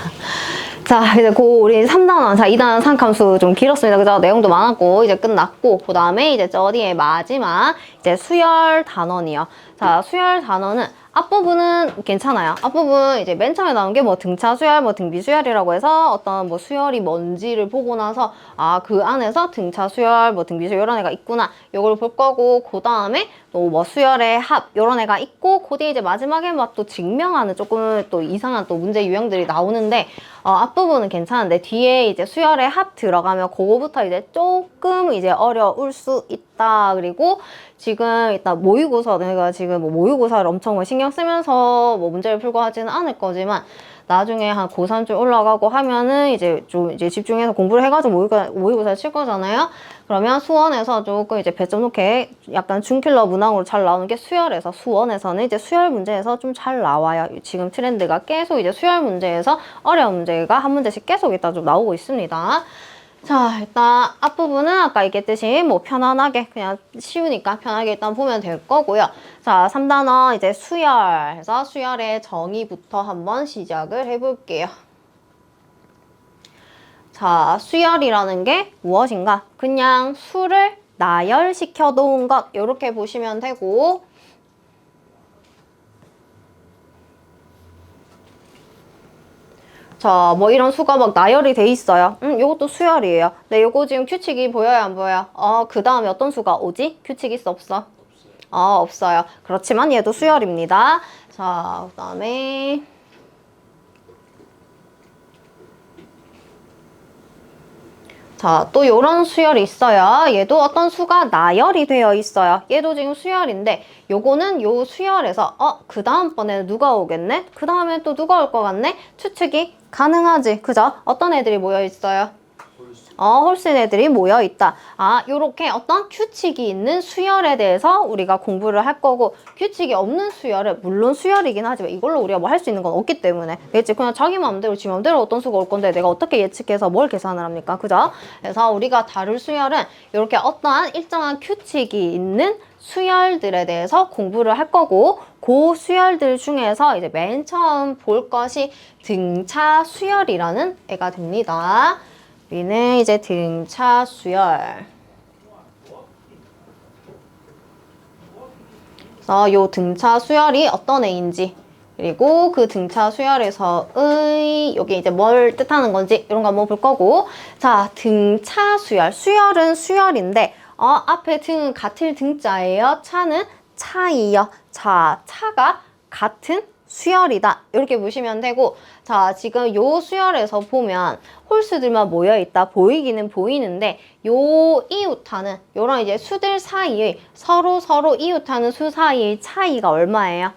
자, 이제 우리 3단원. 자, 2단원 상함수 좀 길었습니다. 그죠? 내용도 많았고, 이제 끝났고, 그 다음에 이제 저 뒤에 마지막, 이제 수열 단원이요. 자, 수열 단원은 앞부분은 괜찮아요. 앞부분 이제 맨 처음에 나온 게 뭐 등차 수열, 뭐 등비 수열이라고 해서 어떤 뭐 수열이 뭔지를 보고 나서 아, 그 안에서 등차 수열, 뭐 등비 수열 이런 애가 있구나. 요걸 볼 거고, 그 다음에 또 뭐 수열의 합 이런 애가 있고, 그 뒤에 이제 마지막에 막 또 증명하는 조금 또 이상한 또 문제 유형들이 나오는데 앞부분은 괜찮은데 뒤에 이제 수열의 합 들어가면 그거부터 이제 조금 이제 어려울 수 있다. 그리고 지금 일단 모의고사 내가 지금 뭐 모의고사를 엄청 신경 쓰면서 뭐 문제를 풀고 하지는 않을 거지만 나중에 한 고3쯤 올라가고 하면은 이제 좀 이제 집중해서 공부를 해가지고 모의고사를 칠 거잖아요. 그러면 수원에서 조금 이제 배점 높게 약간 중킬러 문항으로 잘 나오는 게 수열에서, 수원에서는 이제 수열 문제에서 좀 잘 나와요. 지금 트렌드가 계속 이제 수열 문제에서 어려운 문제가 한 문제씩 계속 일단 좀 나오고 있습니다. 자, 일단 앞부분은 아까 얘기했듯이 뭐 편안하게 그냥 쉬우니까 편하게 일단 보면 될 거고요. 자, 3단원 이제 수열 해서 수열의 정의부터 한번 시작을 해볼게요. 자, 수열이라는 게 무엇인가? 그냥 수를 나열시켜 놓은 것 이렇게 보시면 되고, 자, 뭐 이런 수가 막 나열이 돼 있어요. 요것도 수열이에요. 네, 요거 지금 규칙이 보여요, 안 보여요? 그 다음에 어떤 수가 오지? 규칙 있어, 없어? 없어요. 그렇지만 얘도 수열입니다. 자, 그 다음에 자, 또 요런 수열이 있어요. 얘도 어떤 수가 나열이 되어 있어요. 얘도 지금 수열인데 요거는 요 수열에서 그 다음번에는 누가 오겠네? 그 다음에 또 누가 올 것 같네? 추측이 가능하지. 그죠? 어떤 애들이 모여 있어요? 홀수인 애들이 모여 있다. 요렇게 어떤 규칙이 있는 수열에 대해서 우리가 공부를 할 거고, 규칙이 없는 수열은 물론 수열이긴 하지만 이걸로 우리가 뭐 할 수 있는 건 없기 때문에, 그렇지? 그냥 자기 마음대로 지 마음대로 어떤 수가 올 건데 내가 어떻게 예측해서 뭘 계산을 합니까? 그죠? 그래서 우리가 다룰 수열은 이렇게 어떠한 일정한 규칙이 있는 수열들에 대해서 공부를 할 거고, 그 수열들 중에서 이제 맨 처음 볼 것이 등차 수열이라는 애가 됩니다. 우리는 이제 등차 수열. 그래서 요 등차 수열이 어떤 애인지, 그리고 그 등차 수열에서의 여기 이제 뭘 뜻하는 건지 이런 거 한번 볼 거고. 자, 등차 수열. 수열은 수열인데 앞에 등은 같을 등자예요. 차는 차이요. 자, 차가 같은 수열이다. 이렇게 보시면 되고, 자, 지금 요 수열에서 보면 홀수들만 모여 있다. 보이기는 보이는데 요 이웃하는 요런 이제 수들 사이의 서로 이웃하는 수 사이의 차이가 얼마예요?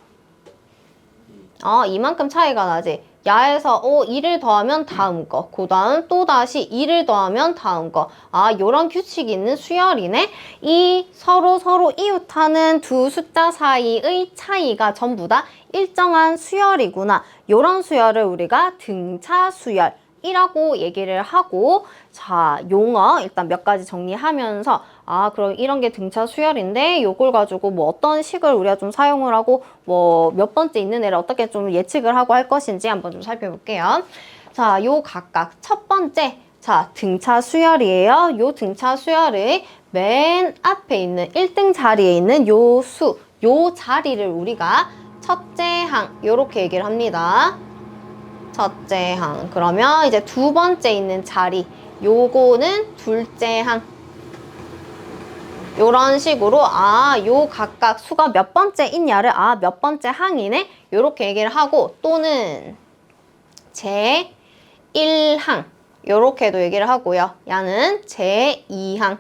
이만큼 차이가 나지. 야에서 2를 더하면 다음 거, 그 다음 또 다시 2를 더하면 다음 거. 아, 요런 규칙이 있는 수열이네. 이 서로 이웃하는 두 숫자 사이의 차이가 전부 다 일정한 수열이구나. 요런 수열을 우리가 등차 수열이라고 얘기를 하고, 자, 용어 일단 몇 가지 정리하면서, 아, 그럼 이런 게 등차 수열인데 요걸 가지고 뭐 어떤 식을 우리가 좀 사용을 하고 뭐 몇 번째 있는 애를 어떻게 좀 예측을 하고 할 것인지 한번 좀 살펴볼게요. 자, 요 각각 첫 번째, 자, 등차 수열이에요. 요 등차 수열의 맨 앞에 있는 1등 자리에 있는 요 수, 요 자리를 우리가 첫째 항, 요렇게 얘기를 합니다. 첫째 항. 그러면 이제 두 번째 있는 자리, 요거는 둘째 항. 요런 식으로 요 각각 수가 몇 번째 있냐를 몇 번째 항이네 요렇게 얘기를 하고, 또는 제 1항 요렇게도 얘기를 하고요. 야는 제 2항.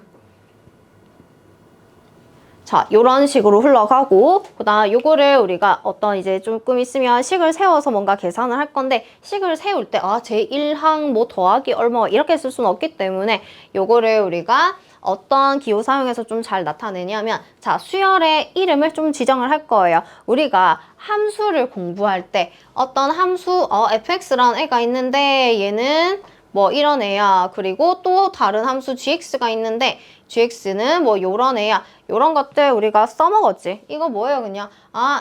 자, 요런 식으로 흘러가고, 그다음 요거를 우리가 어떤 이제 조금 있으면 식을 세워서 뭔가 계산을 할 건데, 식을 세울 때 제 1항 뭐 더하기 얼마 이렇게 쓸 수는 없기 때문에 요거를 우리가 어떤 기호 사용해서 좀 잘 나타내냐면, 자, 수열의 이름을 좀 지정을 할 거예요. 우리가 함수를 공부할 때 어떤 함수 fx라는 애가 있는데 얘는 뭐 이런 애야. 그리고 또 다른 함수 gx가 있는데 gx는 뭐 요런 애야. 요런 것들 우리가 써먹었지. 이거 뭐예요? 그냥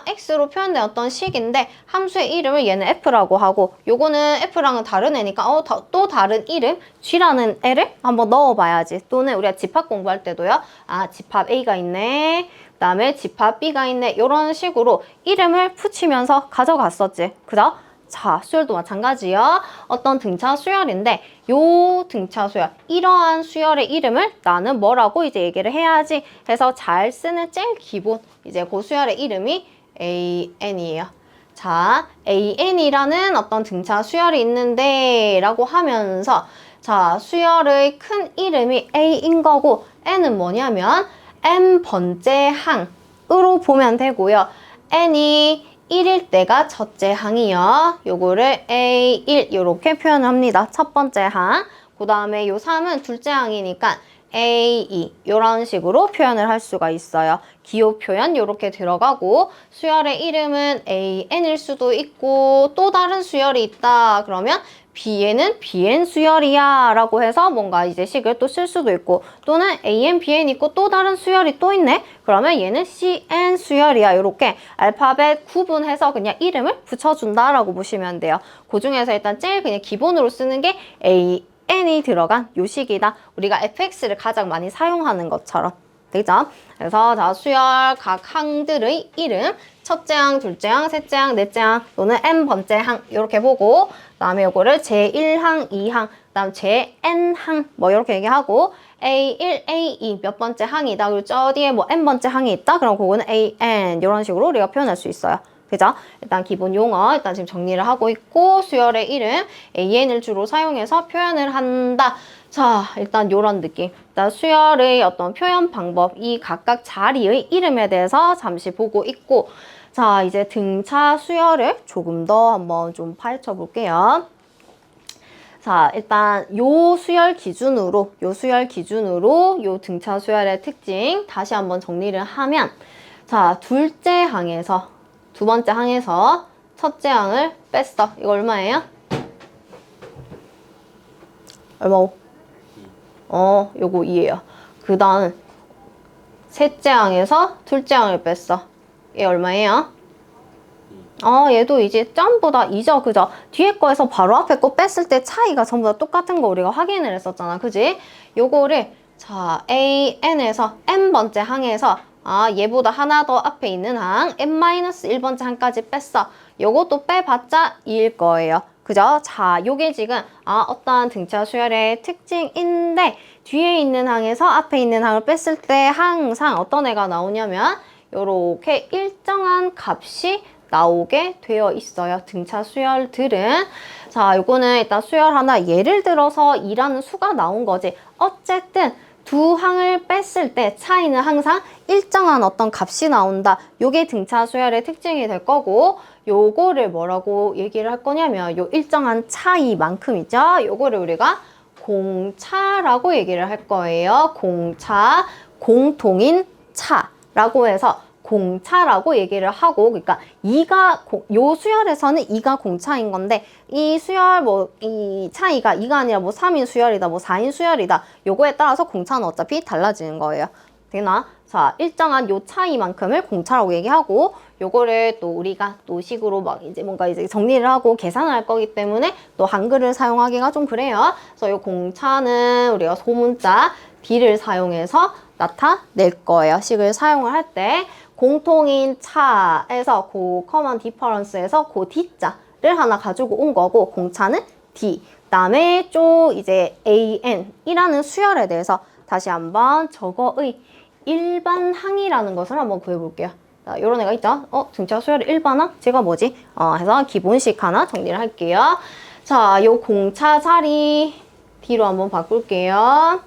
x로 표현된 어떤 식인데 함수의 이름을 얘는 f라고 하고, 요거는 f랑은 다른 애니까 또 다른 이름 g라는 애를 한번 넣어봐야지. 또는 우리가 집합 공부할 때도요. 집합 a가 있네. 그다음에 집합 b가 있네. 요런 식으로 이름을 붙이면서 가져갔었지. 그죠? 자, 수열도 마찬가지요. 어떤 등차 수열인데 요 등차 수열, 이러한 수열의 이름을 나는 뭐라고 이제 얘기를 해야지 해서 잘 쓰는 제일 기본 이제 그 수열의 이름이 AN이에요. 자, AN이라는 어떤 등차 수열이 있는데 라고 하면서, 자, 수열의 큰 이름이 A인 거고 N은 뭐냐면 N번째 항으로 보면 되고요. N이 1일 때가 첫째 항이요. 요거를 A1 요렇게 표현을 합니다. 첫 번째 항. 그 다음에 요 3은 둘째 항이니까 A2 요런 식으로 표현을 할 수가 있어요. 기호 표현 요렇게 들어가고, 수열의 이름은 AN일 수도 있고 또 다른 수열이 있다 그러면 B에는 BN 수열이야 라고 해서 뭔가 이제 식을 또 쓸 수도 있고, 또는 AN, BN 있고 또 다른 수열이 또 있네? 그러면 얘는 CN 수열이야. 이렇게 알파벳 구분해서 그냥 이름을 붙여준다 라고 보시면 돼요. 그 중에서 일단 제일 그냥 기본으로 쓰는 게 AN이 들어간 요 식이다. 우리가 fx를 가장 많이 사용하는 것처럼. 되죠? 그래서 자, 수열 각 항들의 이름, 첫째 항, 둘째 항, 셋째 항, 넷째 항 또는 n번째 항 이렇게 보고, 그다음에 요거를 제1항, 2항, 그다음 제-n항 뭐 이렇게 얘기하고, A1, A2 몇 번째 항이다. 그리고 저 뒤에 뭐 n번째 항이 있다. 그럼 그거는 AN 이런 식으로 우리가 표현할 수 있어요. 그죠? 일단 기본 용어 일단 지금 정리를 하고 있고, 수열의 이름 AN을 주로 사용해서 표현을 한다. 자, 일단 요런 느낌. 일단 수열의 어떤 표현 방법, 이 각각 자리의 이름에 대해서 잠시 보고 있고, 자, 이제 등차 수열을 조금 더 한번 좀 파헤쳐 볼게요. 자, 일단 요 수열 기준으로 요 등차 수열의 특징 다시 한번 정리를 하면, 자, 둘째 항에서 두 번째 항에서 첫째 항을 뺐어. 이거 얼마예요? 얼마고? 요거 2예요. 그 다음 셋째 항에서 둘째 항을 뺐어. 얘 얼마예요? 얘도 이제 점보다 2죠. 그죠? 뒤에 거에서 바로 앞에 거 뺐을 때 차이가 전부 다 똑같은 거 우리가 확인을 했었잖아. 그지? 요거를 자, AN에서 n번째 항에서 얘보다 하나 더 앞에 있는 항 n-1번째 항까지 뺐어. 요것도 빼봤자 2일 거예요. 그죠? 자, 요게 지금 어떠한 등차 수열의 특징인데, 뒤에 있는 항에서 앞에 있는 항을 뺐을 때 항상 어떤 애가 나오냐면 요렇게 일정한 값이 나오게 되어 있어요. 등차 수열들은. 자, 요거는 일단 수열 하나 예를 들어서 2라는 수가 나온 거지. 어쨌든 두 항을 뺐을 때 차이는 항상 일정한 어떤 값이 나온다. 요게 등차 수열의 특징이 될 거고, 요거를 뭐라고 얘기를 할 거냐면 요 일정한 차이만큼 있죠? 요거를 우리가 공차라고 얘기를 할 거예요. 공차, 공통인 차라고 해서 공차라고 얘기를 하고, 그러니까 요 수열에서는 2가 공차인 건데, 이 수열 이 차이가 2가 아니라 3인 수열이다, 4인 수열이다, 요거에 따라서 공차는 어차피 달라지는 거예요. 되나? 자, 일정한 요 차이만큼을 공차라고 얘기하고, 요거를 또 우리가 또 식으로 이제 뭔가 이제 정리를 하고 계산을 할 거기 때문에 또 한글을 사용하기가 좀 그래요. 그래서 요 공차는 우리가 소문자 D를 사용해서 나타낼 거예요. 식을 사용을 할 때. 공통인 차에서 그 common difference에서 그 D자를 하나 가지고 온 거고, 공차는 D. 그다음에 이제 AN이라는 수열에 대해서 다시 한번 저거의 일반항이라는 것을 한번 구해볼게요. 자, 요런 애가 있죠? 등차 수열의 일반항? 제가 뭐지? 해서 기본식 하나 정리를 할게요. 자, 요 공차 자리 D로 한번 바꿀게요.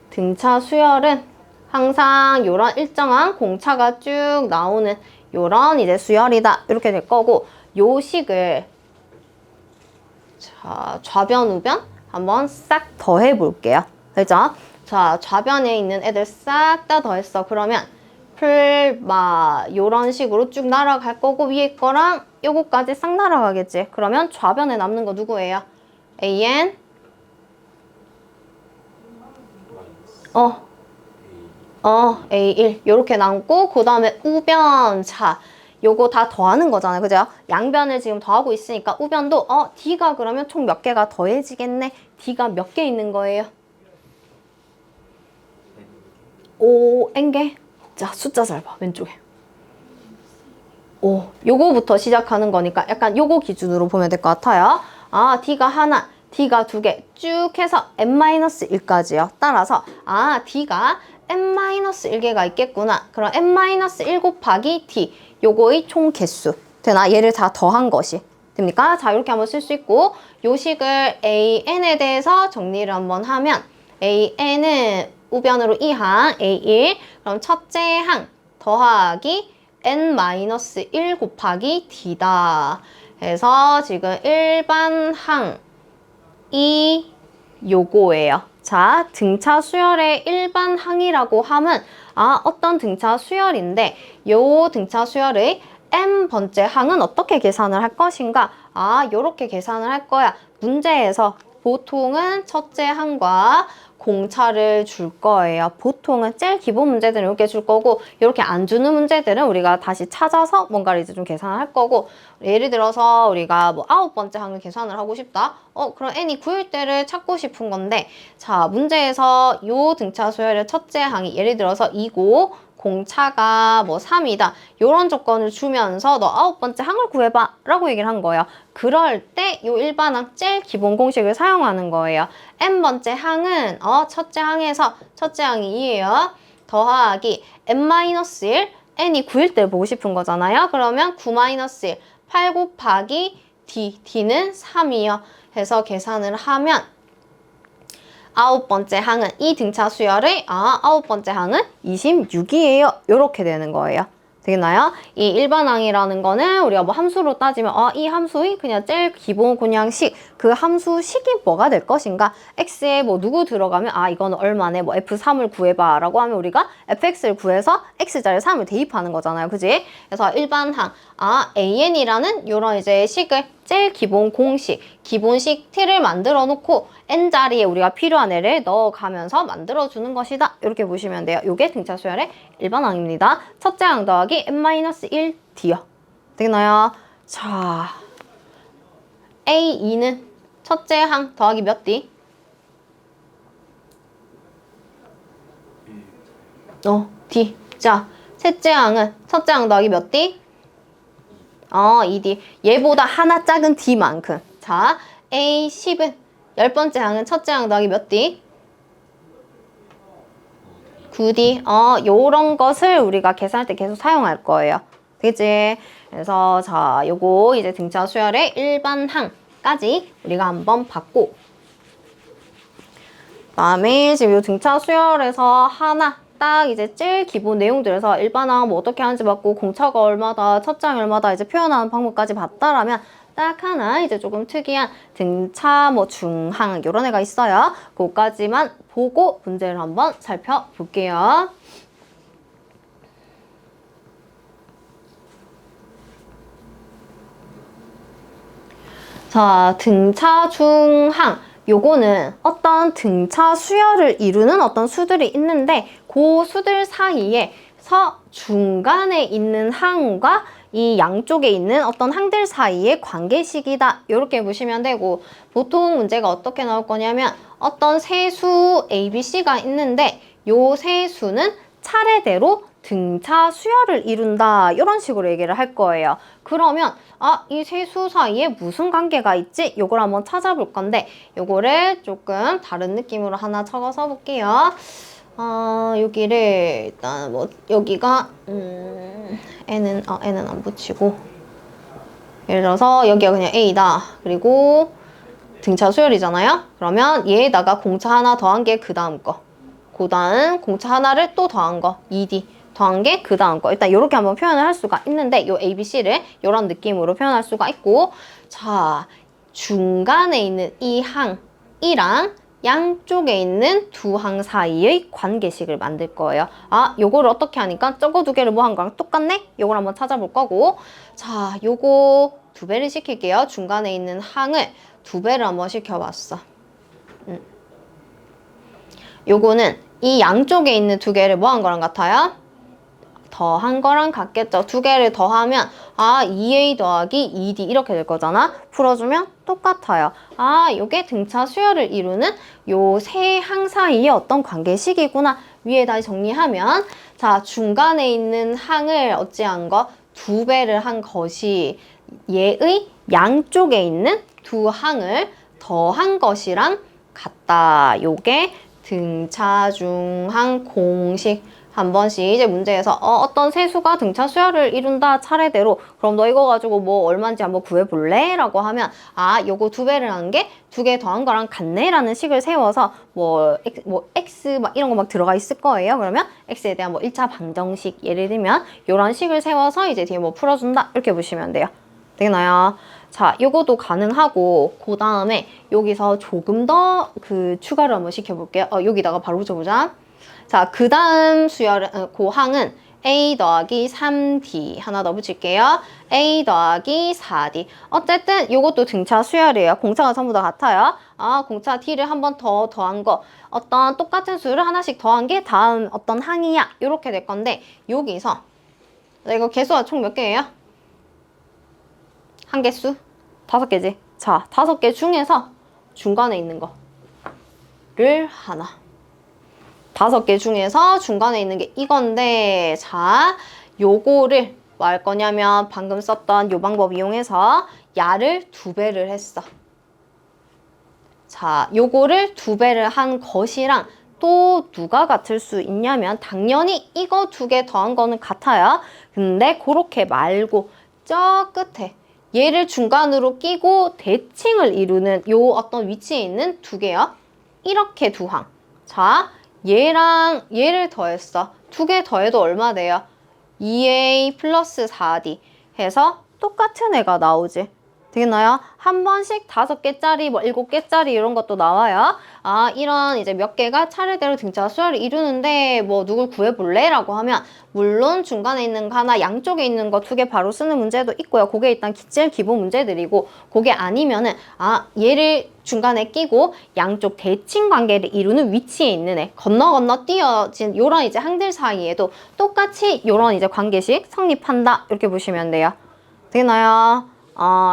등차 수열은 항상 요런 일정한 공차가 쭉 나오는 요런 이제 수열이다. 이렇게 될 거고, 요 식을 자, 좌변, 우변 한번 싹 더해 볼게요. 그죠? 자, 좌변에 있는 애들 싹 다 더했어. 그러면 요런 식으로 쭉 날아갈 거고, 위에 거랑 요거까지 싹 날아가겠지. 그러면 좌변에 남는 거 누구예요? AN A1 요렇게 남고, 그 다음에 우변. 자, 요거 다 더하는 거잖아요. 그죠? 양변을 지금 더하고 있으니까 우변도 D가 그러면 총 몇 개가 더해지겠네. D가 몇 개 있는 거예요? 5N개? 자, 숫자 잘 봐. 왼쪽에. 요거부터 시작하는 거니까 약간 요거 기준으로 보면 될 것 같아요. D가 하나, D가 두 개 쭉 해서 n-1까지요. 따라서 D가 n-1개가 있겠구나. 그럼 n-1 곱하기 D 요거의 총 개수 되나? 얘를 다 더한 것이 됩니까? 자, 이렇게 한번 쓸 수 있고, 요 식을 AN에 대해서 정리를 한번 하면 AN은 우변으로 2항 A1, 그럼 첫째 항 더하기 n-1 곱하기 D다. 해서 지금 일반 항이 요거예요. 자, 등차 수열의 일반 항이라고 하면 어떤 등차 수열인데, 요 등차 수열의 n번째 항은 어떻게 계산을 할 것인가? 요렇게 계산을 할 거야. 문제에서 보통은 첫째 항과 공차를 줄 거예요. 보통은 제일 기본 문제들은 이렇게 줄 거고, 이렇게 안 주는 문제들은 우리가 다시 찾아서 뭔가를 이제 좀 계산을 할 거고, 예를 들어서 우리가 9번째 항을 계산을 하고 싶다. 그럼 n이 9일 때를 찾고 싶은 건데, 자, 문제에서 요 등차 수열의 첫째 항이 예를 들어서 2고, 공차가 3이다. 요런 조건을 주면서 너 9번째 항을 구해봐 라고 얘기를 한 거예요. 그럴 때 요 일반항 제일 기본 공식을 사용하는 거예요. n번째 항은 첫째 항에서 첫째 항이 2예요. 더하기 n-1, n이 9일 때 보고 싶은 거잖아요. 그러면 9-1, 8 곱하기 D, D는 3이요. 해서 계산을 하면 9번째 항은 이 등차 수열의 9번째 항은 26이에요. 요렇게 되는 거예요. 되겠나요? 이 일반항이라는 거는 우리가 함수로 따지면 이 함수의 그냥 제일 기본 그냥 그 함수 식이 뭐가 될 것인가? x에 누구 들어가면 이거는 얼마네? f3을 구해봐 라고 하면 우리가 fx를 구해서 x자리에 3을 대입하는 거잖아요. 그지? 그래서 일반항 an이라는 요런 이제 식을 제일 기본 공식, 기본식 t를 만들어 놓고 n자리에 우리가 필요한 애를 넣어가면서 만들어주는 것이다. 이렇게 보시면 돼요. 요게 등차 수열의 일반항입니다. 첫째 항 더하기 n-1 d요. 되겠나요? 자, A2는 첫째 항 더하기 몇 d? d. 자, 셋째 항은 첫째 항 더하기 몇 d? 2d. 얘보다 하나 작은 d만큼. 자, A10은 10번째 항은 첫째 항 더하기 몇 d? 9d. 요런 것을 우리가 계산할 때 계속 사용할 거예요. 되겠지? 그래서 자, 요거 이제 등차 수열의 일반항까지 우리가 한번 봤고, 그다음에 지금 요 등차 수열에서 하나 딱 이제 제일 기본 내용들에서 일반항 뭐 어떻게 하는지 봤고 공차가 얼마다, 첫 장이 얼마다 이제 표현하는 방법까지 봤다라면 딱 하나 이제 조금 특이한 등차 뭐 중항 이런 애가 있어요. 그거까지만 보고 문제를 한번 살펴볼게요. 자, 등차 중항. 요거는 어떤 등차 수열을 이루는 어떤 수들이 있는데 그 수들 사이에서 중간에 있는 항과 이 양쪽에 있는 어떤 항들 사이의 관계식이다. 이렇게 보시면 되고 보통 문제가 어떻게 나올 거냐면 어떤 세수 ABC가 있는데 요 세수는 차례대로 등차 수열을 이룬다. 이런 식으로 얘기를 할 거예요. 그러면 이 세수 사이에 무슨 관계가 있지? 요걸 한번 찾아볼 건데 요거를 조금 다른 느낌으로 하나 적어서 볼게요. 여기를 일단 뭐 여기가 N은 안 붙이고 예를 들어서 여기가 그냥 A다. 그리고 등차 수열이잖아요. 그러면 얘에다가 공차 하나 더한 게 그 다음 거. 그 다음 공차 하나를 또 더한 거 2D 더한 게 그 다음 거. 일단 이렇게 한번 표현을 할 수가 있는데 요 ABC를 이런 느낌으로 표현할 수가 있고 자 중간에 있는 이 항이랑 양쪽에 있는 두 항 사이의 관계식을 만들 거예요. 요거를 어떻게 하니까 저거 두 개를 뭐 한 거랑 똑같네? 요걸 한번 찾아볼 거고 자 요거 2배를 시킬게요. 중간에 있는 항을 2배를 한번 시켜봤어. 요거는 이 양쪽에 있는 2개를 뭐 한 거랑 같아요? 더한 거랑 같겠죠. 2개를 더하면 2A 더하기 2D 이렇게 될 거잖아. 풀어주면 똑같아요. 요게 등차 수열을 이루는 요 세 항 사이의 어떤 관계식이구나. 위에 다시 정리하면 자 중간에 있는 항을 어찌한 거? 2배를 한 것이 얘의 양쪽에 있는 두 항을 더한 것이랑 같다. 요게 등차 중항 공식 한 번씩 이제 문제에서 어떤 세수가 등차 수열을 이룬다 차례대로 그럼 너 이거 가지고 뭐 얼마인지 한번 구해볼래? 라고 하면 요거 2배를 한 게 2개 더한 거랑 같네 라는 식을 세워서 뭐 X 막 이런 거 막 들어가 있을 거예요. 그러면 X에 대한 뭐 1차 방정식 예를 들면 요런 식을 세워서 이제 뒤에 뭐 풀어준다 이렇게 보시면 돼요. 되나요? 자, 요거도 가능하고 그 다음에 여기서 조금 더 추가를 한번 시켜볼게요. 여기다가 바로 붙여보자. 자, 그 다음 수열은 고항은 A 더하기 3D 하나 더 붙일게요. A 더하기 4D. 어쨌든 요것도 등차 수열이에요. 공차가 전부 다 같아요. 공차 D를 한 번 더 더한 거. 어떤 똑같은 수를 하나씩 더한 게 다음 어떤 항이야. 요렇게 될 건데 여기서 이거 개수가 총 몇 개예요? 한 개수? 5개지. 자, 5개 중에서 중간에 있는 거를 하나. 5개 중에서 중간에 있는 게 이건데 자, 요거를 뭐 할 거냐면 방금 썼던 요 방법 이용해서 야를 2배를 했어. 자, 요거를 2배를 한 것이랑 또 누가 같을 수 있냐면 당연히 이거 2개 더한 거는 같아요. 근데 그렇게 말고 저 끝에 얘를 중간으로 끼고 대칭을 이루는 요 어떤 위치에 있는 2개요. 이렇게 두 항. 자, 얘랑 얘를 더했어. 2개 더해도 얼마 돼요? 2A 플러스 4D 해서 똑같은 애가 나오지. 되겠나요? 한 번씩 5개짜리, 뭐 7개짜리 이런 것도 나와요. 이런 이제 몇 개가 차례대로 등차 수열을 이루는데 뭐 누굴 구해볼래? 라고 하면 물론 중간에 있는 거 하나, 양쪽에 있는 거 2개 바로 쓰는 문제도 있고요. 그게 일단 제일 기본 문제들이고 그게 아니면은 얘를 중간에 끼고 양쪽 대칭 관계를 이루는 위치에 있는 애 건너 띄어진 요런 이제 항들 사이에도 똑같이 요런 이제 관계식 성립한다. 이렇게 보시면 돼요. 되나요?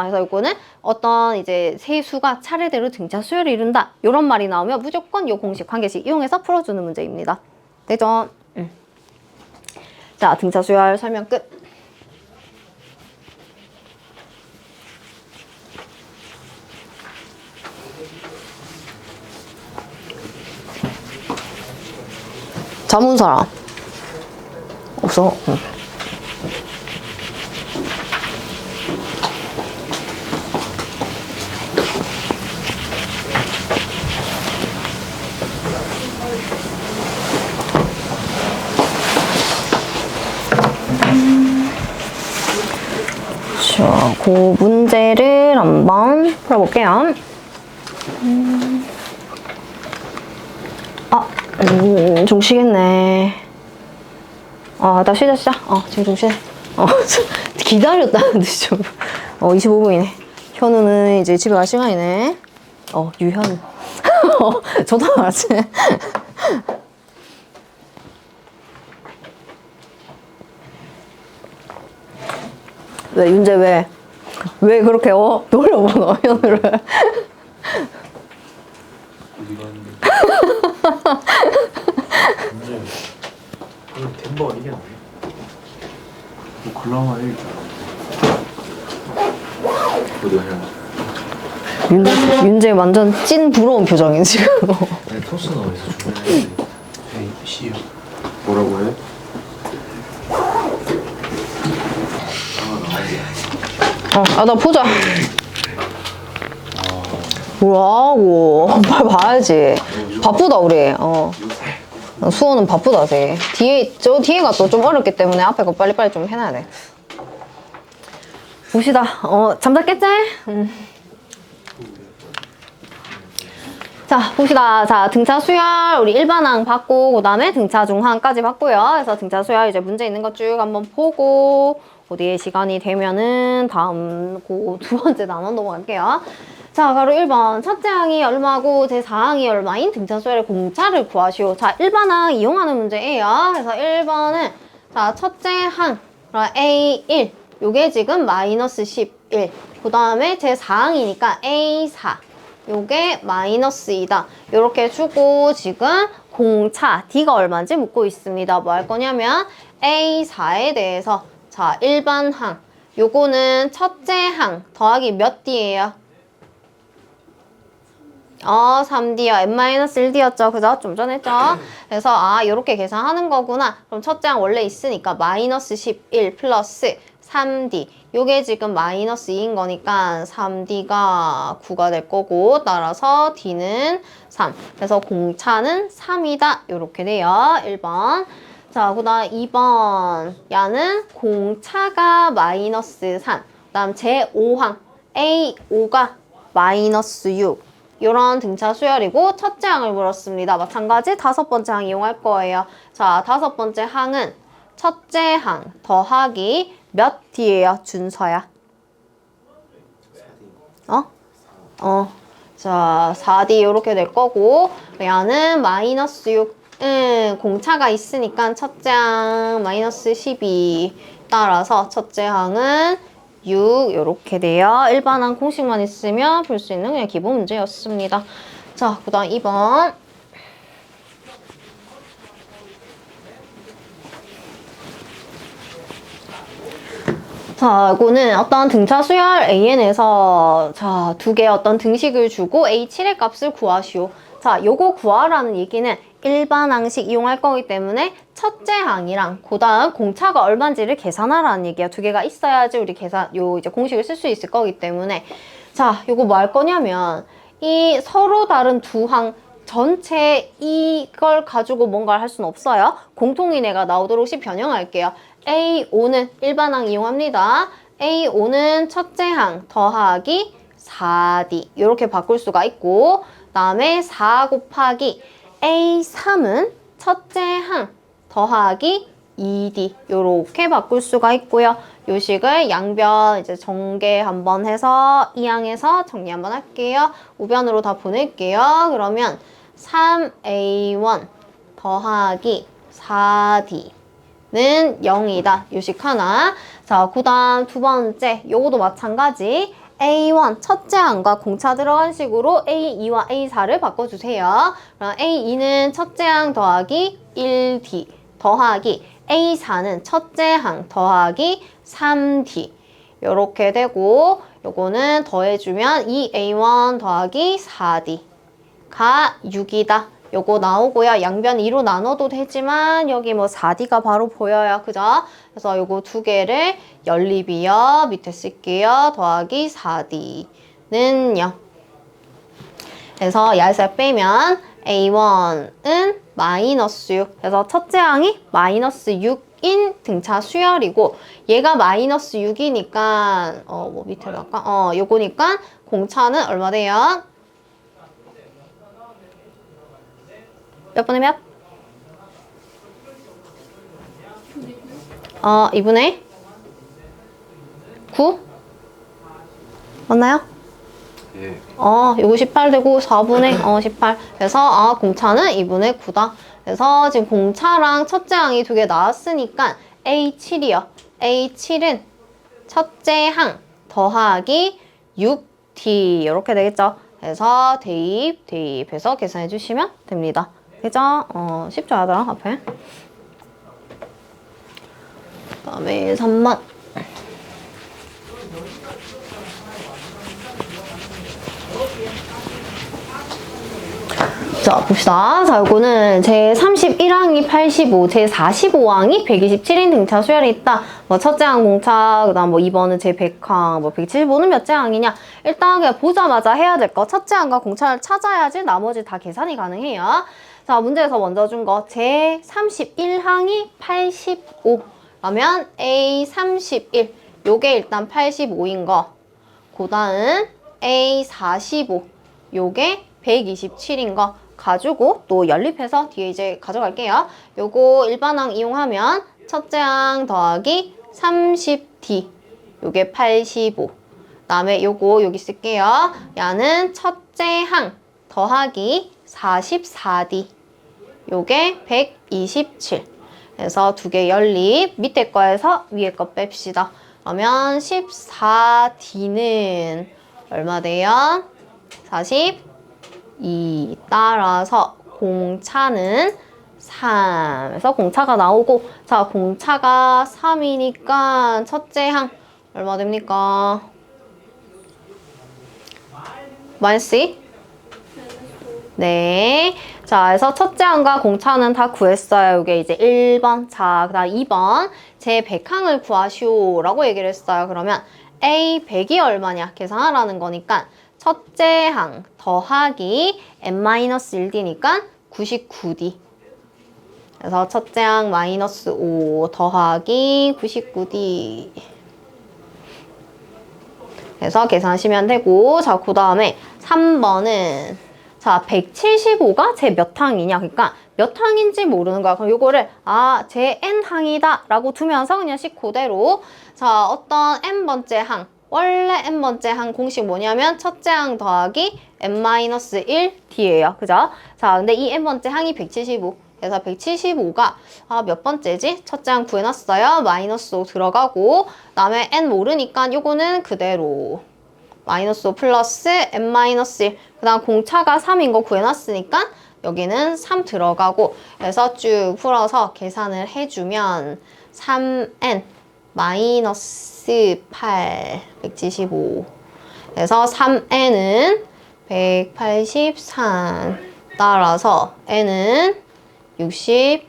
그래서 이거는 어떤 이제 세수가 차례대로 등차 수열을 이룬다. 이런 말이 나오면 무조건 요 공식 관계식 이용해서 풀어주는 문제입니다. 되죠? 자, 등차 수열 설명 끝. 자문 사람 없어? 응. 자, 그 문제를 한번 풀어볼게요. 좀 쉬겠네. 나 쉬자. 지금 좀 쉬네. 기다렸다는 듯이 좀. 25분이네. 현우는 이제 집에 갈 시간이네. 유현우. 저도 알았지. 왜, 윤재 왜? 왜 그렇게, 놀려보노, 현우를. 어디가 있는데? 문제. 오늘 덴버가 이겼네. 오클라호마 이길 줄 알았는데. 어디가 해야 윤재 완전 찐 부러운 표정이네, 지금. 아니 토스 나와있어 주문해. 에이 시유. 뭐라고 해? 나 보자. 뭐라고. 빨리 봐야지. 바쁘다, 우리. 수호는 바쁘다, 쟤. 뒤에가 또 좀 어렵기 때문에 앞에 거 빨리빨리 좀 해놔야 돼. 봅시다. 잠잤겠지? 자, 봅시다. 자, 등차 수열, 우리 일반항 받고, 그 다음에 등차 중항까지 받고요. 그래서 등차 수열 이제 문제 있는 것 쭉 한번 보고, 어디에 시간이 되면은 다음 그 두 번째 단원 넘어갈게요. 자, 바로 1번. 첫째 항이 얼마고 제 4항이 얼마인 등차 수열의 공차를 구하시오. 자, 일반항 이용하는 문제예요. 그래서 1번은 자, 첫째 항 A1. 요게 지금 마이너스 11. 그 다음에 제 4항이니까 A4. 요게 마이너스 2다. 요렇게 주고 지금 공차 D가 얼마인지 묻고 있습니다. 뭐 할 거냐면 A4에 대해서 자, 일반항. 요거는 첫째 항 더하기 몇 D예요? 3D요. n-1D였죠. 그죠? 좀 전에 했죠? 그래서 요렇게 계산하는 거구나. 그럼 첫째 항 원래 있으니까 마이너스 11 플러스 3D. 요게 지금 마이너스 2인 거니까 3D가 9가 될 거고 따라서 D는 3. 그래서 공차는 3이다. 요렇게 돼요. 1번. 자, 그 다음 2번. 야는 공차가 마이너스 3. 그 다음 제5항 A5가 마이너스 6. 이런 등차 수열이고 첫째 항을 물었습니다. 마찬가지 다섯 번째 항 이용할 거예요. 자, 다섯 번째 항은 첫째 항 더하기 몇 D예요, 준서야? 자, 4D 이렇게 될 거고 얘는 마이너스 6. 공차가 있으니까 첫째 항 마이너스 12. 따라서 첫째 항은 6 이렇게 돼요. 일반항 공식만 있으면 볼 수 있는 그냥 기본 문제였습니다. 자, 그 다음 2번. 자, 이거는 어떤 등차 수열 AN에서 자, 두 개의 어떤 등식을 주고 A7의 값을 구하시오. 자, 요거 구하라는 얘기는 일반항식 이용할 거기 때문에 첫째 항이랑 그 다음 공차가 얼마인지를 계산하라는 얘기야. 두 개가 있어야지 우리 이제 공식을 쓸 수 있을 거기 때문에. 자, 요거 뭐 할 거냐면 이 서로 다른 두 항 전체 이걸 가지고 뭔가를 할 수는 없어요. 공통인해가 나오도록 변형할게요. A5는 일반항 이용합니다. A5는 첫째 항 더하기 4D 이렇게 바꿀 수가 있고 다음에 4 곱하기 A3은 첫째 항 더하기 2D 이렇게 바꿀 수가 있고요. 요 식을 양변 이제 전개 한번 해서 이 항에서 정리 한번 할게요. 우변으로 다 보낼게요. 그러면 3A1 더하기 4D 는 0이다. 요식 하나. 자, 그 다음 두 번째. 요거도 마찬가지. A1 첫째 항과 공차 들어간 식으로 A2와 A4를 바꿔주세요. 그럼 A2는 첫째 항 더하기 1D 더하기 A4는 첫째 항 더하기 3D 요렇게 되고 요거는 더해주면 2A1 더하기 4D가 6이다. 요거 나오고요. 양변 2로 나눠도 되지만 여기 뭐 4D가 바로 보여요. 그죠? 그래서 요거 두 개를 연립이요. 밑에 쓸게요. 더하기 4D는 0. 그래서 야에서 빼면 A1은 마이너스 6. 그래서 첫째 항이 마이너스 6 6인 등차 수열이고 얘가 마이너스 6이니까 뭐 밑에로 할까? 요거니까 공차는 얼마 돼요? 몇 분의 몇? 2분의 9? 맞나요? 예. 요거 18 되고 4분의 18. 그래서 공차는 2분의 9다. 그래서 지금 공차랑 첫째 항이 두 개 나왔으니까 A7이요. A7은 첫째 항 더하기 6D 이렇게 되겠죠. 그래서 대입해서 계산해 주시면 됩니다. 그죠? 쉽죠, 하더라 앞에. 그 다음에 3번. 자, 봅시다. 자, 요거는 제 31항이 85, 제 45항이 127인 등차 수열이 있다. 뭐, 첫째 항 공차, 그 다음 뭐, 2번은 제 100항, 뭐, 175는 몇째 항이냐? 일단 그냥 보자마자 해야 될 거. 첫째 항과 공차를 찾아야지 나머지 다 계산이 가능해요. 자, 문제에서 먼저 준 거. 제 31항이 85. 그러면 A31. 요게 일단 85인 거. 그 다음 A45. 요게 127인 거. 가지고 또 연립해서 뒤에 이제 가져갈게요. 요거 일반항 이용하면 첫째 항 더하기 30D 요게 85. 그다음에 요거 여기 쓸게요. 야는 첫째 항 더하기 44D 요게 127. 그래서 두 개 연립 밑에 거에서 위에 거 뺍시다. 그러면 14D는 얼마 돼요? 42 따라서 공차는 3에서 공차가 나오고 자 공차가 3이니까 첫째 항 얼마 됩니까? 마이너스 2? 네. 자, 그래서 첫째 항과 공차는 다 구했어요. 이게 이제 1번. 자, 그 다음 2번. 제 100항을 구하시오라고 얘기를 했어요. 그러면 A 100이 얼마냐? 계산하라는 거니까 첫째 항 더하기 n-1D니까 99D. 그래서 첫째 항 마이너스 5 더하기 99D. 그래서 계산하시면 되고 자, 그 다음에 3번은 자, 175가 제 몇 항이냐? 그러니까 몇 항인지 모르는 거야. 그럼 요거를 제 n항이다 라고 두면서 그냥 식 그대로 자, 어떤 n번째 항 원래 n번째 항 공식 뭐냐면 첫째 항 더하기 n-1D예요. 그죠? 자, 근데 이 n번째 항이 175. 그래서 175가 몇 번째지? 첫째 항 구해놨어요. 마이너스 5 들어가고 그다음에 n 모르니까 요거는 그대로 마이너스 5 플러스 n-1. 그 다음 공차가 3인 거 구해놨으니까 여기는 3 들어가고 그래서 쭉 풀어서 계산을 해주면 3n 마이너스 8 175. 그래서 3n은 183 따라서 n은 61.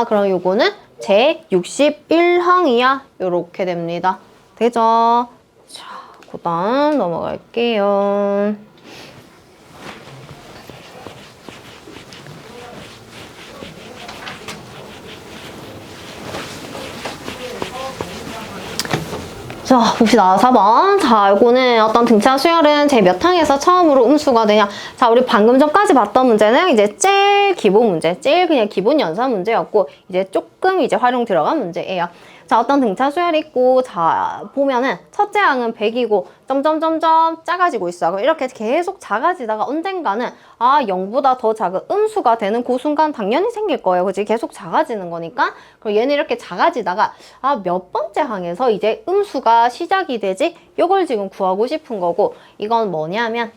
그럼 요거는 제 61항이야. 요렇게 됩니다. 되죠? 자, 그 다음 넘어갈게요. 자, 봅시다. 4번. 자, 요거는 어떤 등차 수열은 제 몇 항에서 처음으로 음수가 되냐. 자, 우리 방금 전까지 봤던 문제는 이제 제일 기본 문제, 제일 그냥 기본 연산 문제였고, 이제 조금 이제 활용 들어간 문제예요. 자, 어떤 등차 수열이 있고, 자, 보면은 첫째 항은 100이고, 점점점점 작아지고 있어. 그럼 이렇게 계속 작아지다가 언젠가는 0보다 더 작은 음수가 되는 그 순간 당연히 생길 거예요. 그치? 계속 작아지는 거니까. 그럼 얘는 이렇게 작아지다가 몇 번째 항에서 이제 음수가 시작이 되지? 요걸 지금 구하고 싶은 거고, 이건 뭐냐면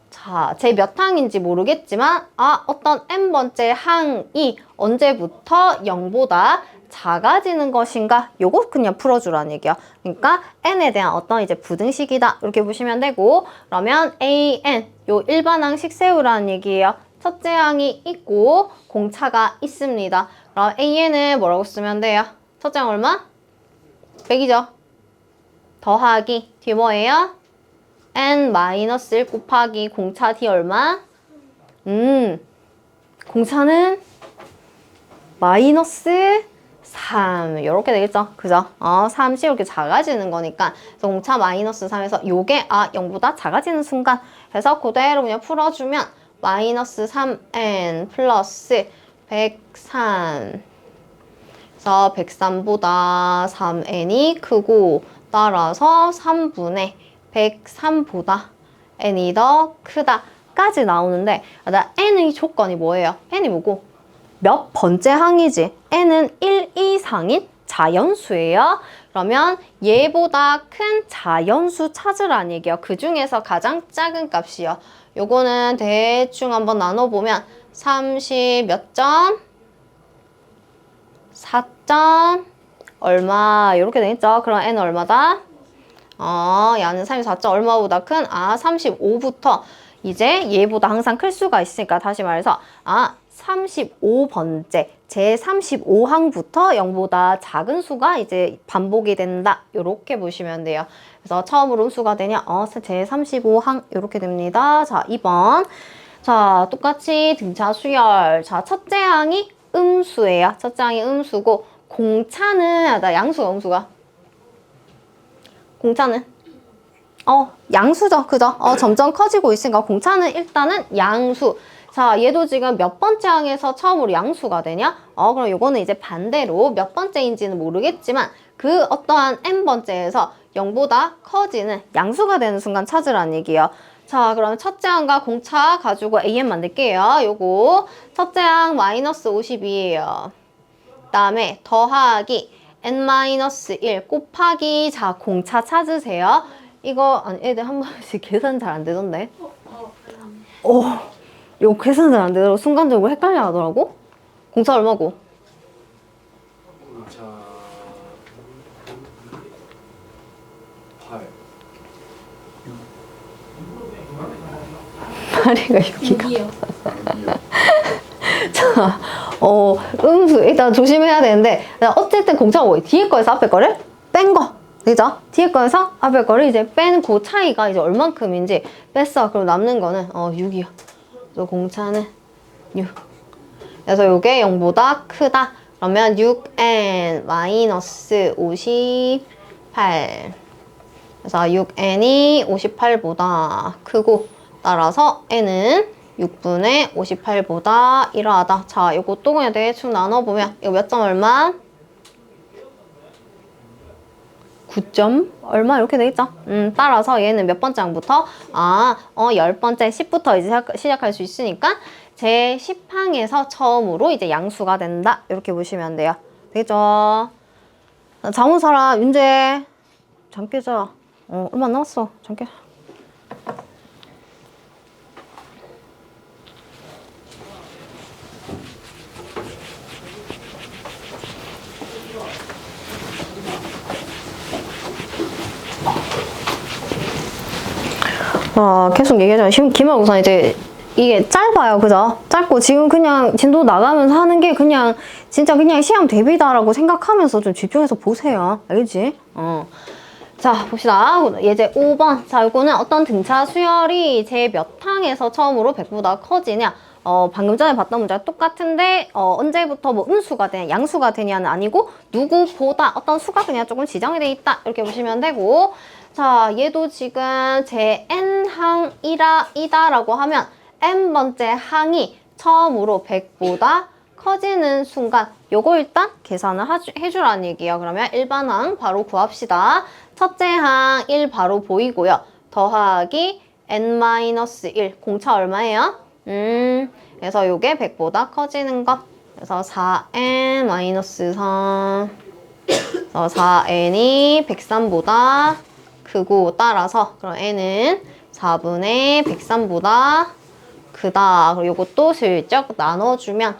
자, 제 몇 항인지 모르겠지만 어떤 n번째 항이 언제부터 0보다 작아지는 것인가? 요거 그냥 풀어주라는 얘기야. 그러니까 n에 대한 어떤 이제 부등식이다. 이렇게 보시면 되고 그러면 an 요 일반항식 세우라는 얘기예요. 첫째 항이 있고 공차가 있습니다. 그럼 an을 뭐라고 쓰면 돼요? 첫째 항 얼마? 100이죠. 더하기 뒤 뭐예요? n-1 곱하기 공차 d 얼마? 공차는 마이너스 3 이렇게 되겠죠? 그죠? 3씩 이렇게 작아지는 거니까 그래서 공차 마이너스 3에서 요게 0보다 작아지는 순간 해서 그대로 그냥 풀어주면 마이너스 3n 플러스 103 그래서 103보다 3n이 크고 따라서 3분의 103보다 n이 더 크다 까지 나오는데 n의 조건이 뭐예요? n이 뭐고? 몇 번째 항이지? n은 1 이상인 자연수예요. 그러면 얘보다 큰 자연수 찾으라는 얘기예요. 그 중에서 가장 작은 값이요. 요거는 대충 한번 나눠보면 30 몇 점? 4점 얼마 이렇게 되겠죠? 그럼 n 얼마다? 얘는 34점 얼마보다 큰? 35부터 이제 얘보다 항상 클 수가 있으니까 다시 말해서 35번째 제 35항부터 0보다 작은 수가 이제 반복이 된다. 이렇게 보시면 돼요. 그래서 처음으로 음수가 되냐? 제 35항 이렇게 됩니다. 자, 2번. 자, 똑같이 등차 수열. 자, 첫째 항이 음수예요. 첫째 항이 음수고 공차는 양수가 음수가. 공차는 양수죠. 그죠? 점점 커지고 있으니까 공차는 일단은 양수. 자, 얘도 지금 몇 번째 항에서 처음으로 양수가 되냐? 그럼 요거는 이제 반대로 몇 번째인지는 모르겠지만 그 어떠한 n번째에서 0보다 커지는 양수가 되는 순간 찾으라는 얘기예요. 자, 그러면 첫째 항과 공차 가지고 an 만들게요. 요거 첫째 항 마이너스 52예요. 그 다음에 더하기 n-1 곱하기 자 공차 찾으세요. 이거 애들 한 번씩 계산 잘 안 되던데. 이거 계산 잘 안 되더라고. 순간적으로 헷갈려 하더라고. 공차 얼마고? 공차 8 8이가 6이가. 6이요. 자, 음수 일단 조심해야 되는데 어쨌든 공차가 뭐예요? 뒤에 거에서 앞에 거를 뺀 거. 그죠? 뒤에 거에서 앞에 거를 이제 뺀 그 차이가 이제 얼만큼인지 뺐어. 그럼 남는 거는 6이요. 그래서 공차는 6. 그래서 요게 0보다 크다. 그러면 6n 마이너스 58. 그래서 6n이 58보다 크고 따라서 n은 6분의 58보다 이러하다. 자, 요것도 그냥 대충 나눠보면 이거 몇 점 얼마? 9점 얼마 이렇게 되겠죠? 따라서 얘는 몇 번째 항부터? 10번째 10부터 이제 시작할 수 있으니까 제 10항에서 처음으로 이제 양수가 된다. 이렇게 보시면 돼요. 되겠죠? 잠 온 사람 윤재 잠 깨자. 얼마 안 남았어. 잠 깨. 계속 얘기하자면 기말고사 이제 이게 짧아요. 그죠? 짧고 지금 그냥 진도 나가면서 하는 게 그냥 진짜 그냥 시험 대비다라고 생각하면서 좀 집중해서 보세요. 알겠지? 자, 봅시다. 예제 5번. 자, 이거는 어떤 등차 수열이 제 몇 항에서 처음으로 100보다 커지냐? 방금 전에 봤던 문제가 똑같은데 언제부터 뭐 음수가 되냐, 양수가 되냐는 아니고 누구보다 어떤 수가 그냥 조금 지정이 돼 있다. 이렇게 보시면 되고 자, 얘도 지금 제 n항이다라고 하면 n번째 항이 처음으로 100보다 커지는 순간 요거 일단 계산을 해주라는 얘기예요. 그러면 일반항 바로 구합시다. 첫째 항 1 바로 보이고요. 더하기 n-1 공차 얼마예요? 그래서 요게 100보다 커지는 것. 그래서 4n-3 그래서 4n이 103보다 크고 따라서 그럼 n은 4분의 103보다 크다. 그리고 요것도 슬쩍 나눠주면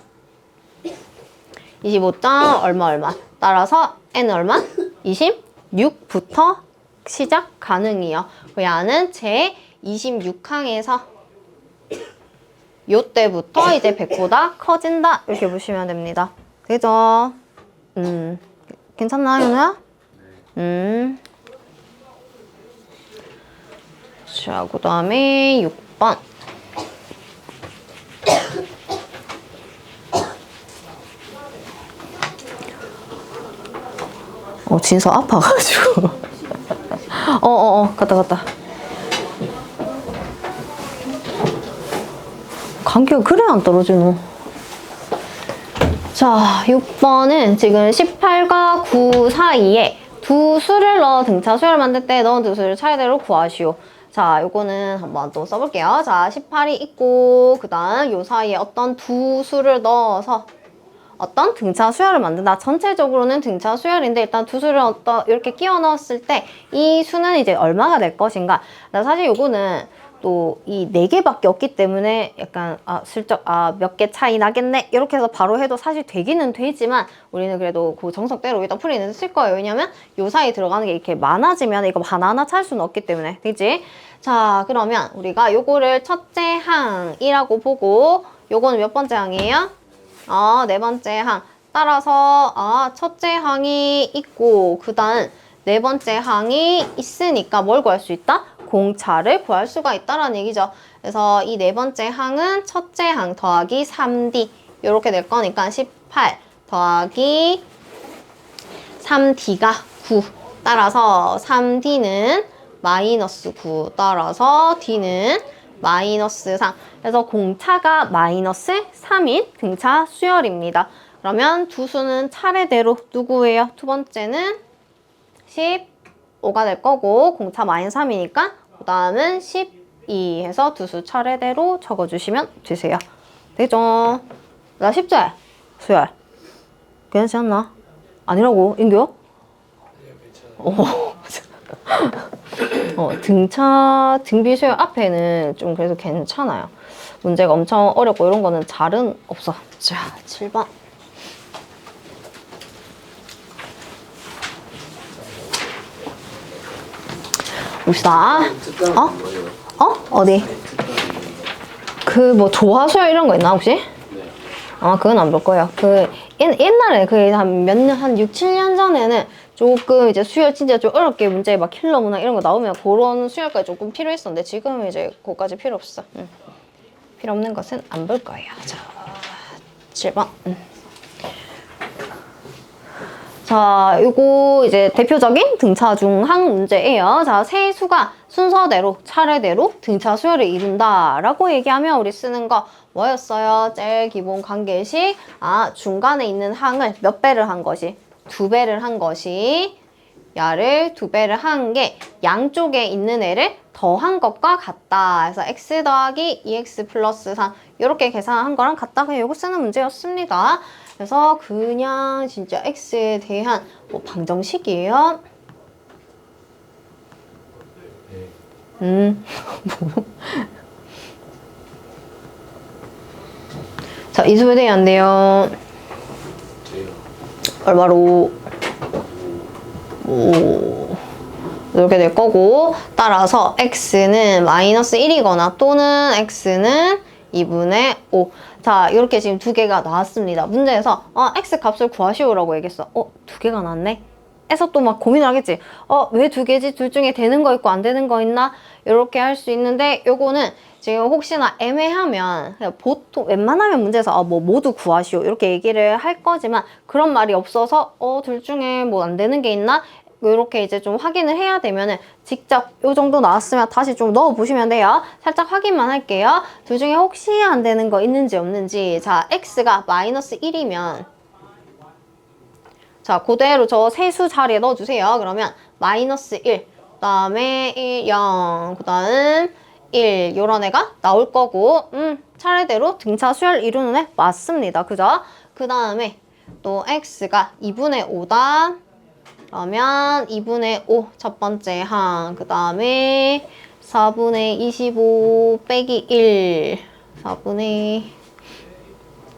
25점 얼마 따라서 n 얼마? 26부터 시작 가능해요. 얘는 제 26항에서 요때부터 이제 100보다 커진다. 이렇게 보시면 됩니다. 되죠? 괜찮나, 윤우야? 자, 그 다음에 6번. 진서 아파가지고. 갔다. 감기가 그래 안 떨어지노? 자, 6번은 지금 18과 9 사이에 두 수를 넣어 등차 수열을 만들 때 넣은 두 수를 차례대로 구하시오. 자, 요거는 한번 또 써볼게요. 자, 18이 있고, 그 다음 요 사이에 어떤 두 수를 넣어서 어떤 등차 수열을 만든다. 전체적으로는 등차 수열인데 일단 두 수를 이렇게 끼워 넣었을 때 이 수는 이제 얼마가 될 것인가. 나 사실 요거는 또 이 4개밖에 없기 때문에 약간 슬쩍 몇 개 차이 나겠네 이렇게 해서 바로 해도 사실 되기는 되지만 우리는 그래도 그 정석대로 여기다 풀이는 쓸 거예요. 왜냐면 요 사이 들어가는 게 이렇게 많아지면 이거 하나하나 찾을 수는 없기 때문에. 되지? 자, 그러면 우리가 요거를 첫째 항이라고 보고 요거는 몇 번째 항이에요? 네 번째 항. 따라서 첫째 항이 있고 그 다음 네 번째 항이 있으니까 뭘 구할 수 있다? 공차를 구할 수가 있다라는 얘기죠. 그래서 이 네 번째 항은 첫째 항 더하기 3D 이렇게 될 거니까 18 더하기 3D가 9. 따라서 3D는 마이너스 9. 따라서 D는 마이너스 3. 그래서 공차가 마이너스 3인 등차 수열입니다. 그러면 두 수는 차례대로 누구예요? 두 번째는 15가 될 거고 공차 마이너스 3이니까 그 다음은 12 해서 두 수 차례대로 적어주시면 되세요. 되죠? 나 10째 수열 괜찮나? 아니라고? 인규? 등차 등비 수열 앞에는 좀 그래도 괜찮아요. 문제가 엄청 어렵고 이런 거는 잘은 없어. 자, 7번. 봅시다. 어디? 그 뭐 조화수열 이런 거 있나 혹시? 그건 안 볼 거예요. 옛날에 한 6, 7년 전에는 조금 이제 수열 진짜 좀 어렵게 문제 막 킬러 문항 이런 거 나오면 그런 수열까지 조금 필요했었는데 지금은 이제 그거까지 필요 없어. 필요 없는 것은 안 볼 거예요. 자, 7번. 자, 요거 이제 대표적인 등차 중항 문제예요. 자, 세 수가 순서대로 차례대로 등차 수열을 이룬다라고 얘기하면 우리 쓰는 거 뭐였어요? 제일 기본 관계식. 중간에 있는 항을 몇 배를 한 것이? 2배를 한 것이 야를 2배를 한 게 양쪽에 있는 애를 더한 것과 같다. 그래서 x 더하기 2x 플러스 3 이렇게 계산한 거랑 같다. 그냥 요거 쓰는 문제였습니다. 그래서 그냥 진짜 x에 대한 방정식이에요. 자, 이수에 대해 안 돼요. 얼마로? 이렇게 될 거고 따라서 x는 마이너스 1이거나 또는 x는 2분의 5. 자, 이렇게 지금 두 개가 나왔습니다. 문제에서 x 값을 구하시오라고 얘기했어. 두 개가 나왔네? 에서 또 막 고민을 하겠지. 왜 두 개지? 둘 중에 되는 거 있고 안 되는 거 있나? 이렇게 할 수 있는데 요거는 지금 혹시나 애매하면 보통 웬만하면 문제에서 뭐 모두 구하시오 이렇게 얘기를 할 거지만 그런 말이 없어서 둘 중에 뭐 안 되는 게 있나? 이렇게 이제 좀 확인을 해야 되면은 직접 요 정도 나왔으면 다시 좀 넣어 보시면 돼요. 살짝 확인만 할게요. 둘 중에 혹시 안 되는 거 있는지 없는지. 자, x가 마이너스 1이면 자, 그대로 저 세수 자리에 넣어주세요. 그러면 마이너스 1, 그 다음에 1, 0, 그 다음 1 요런 애가 나올 거고 차례대로 등차 수열 이루는 애 맞습니다. 그죠? 그 다음에 또 x가 2분의 5다. 그러면 2분의 5 첫 번째 항, 그 다음에 4분의 25 빼기 1, 4분의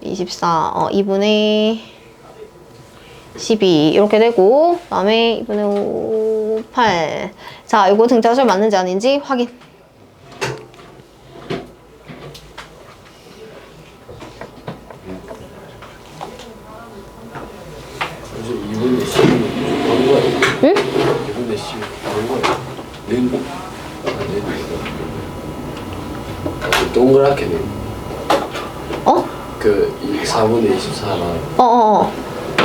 24, 2분의 12 이렇게 되고 그 다음에 2분의 5, 8. 자, 이거 등차수열 맞는지 아닌지 확인. 그래서 2분의 10은 바로 거야. 응? 2분의 10은 바로 거야. 는? 동그랗게 는. 그 4분의 24랑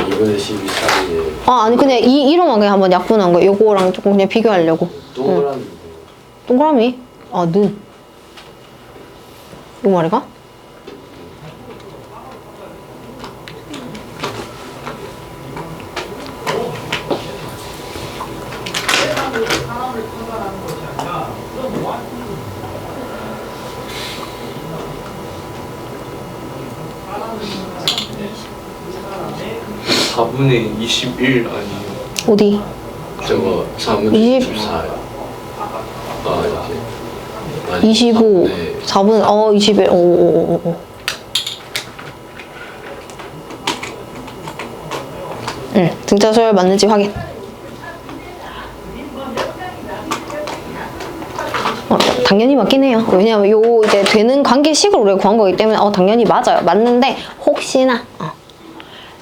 2분의 12 사이에 아니 그냥 이로만 그냥 한번 약분한 거. 요거랑 조금 그냥 비교하려고. 동그라미. 동그라미? 는. 요 말이가? 사분의 21 아니에요? 어디? 저거 4분의 20. 24요. 이렇게. 25. 네. 4분, 21. 오. 응, 등차 수열 맞는지 확인. 당연히 맞긴 해요. 왜냐면 요 이제 되는 관계식을 우리가 구한 거기 때문에 당연히 맞아요. 맞는데 혹시나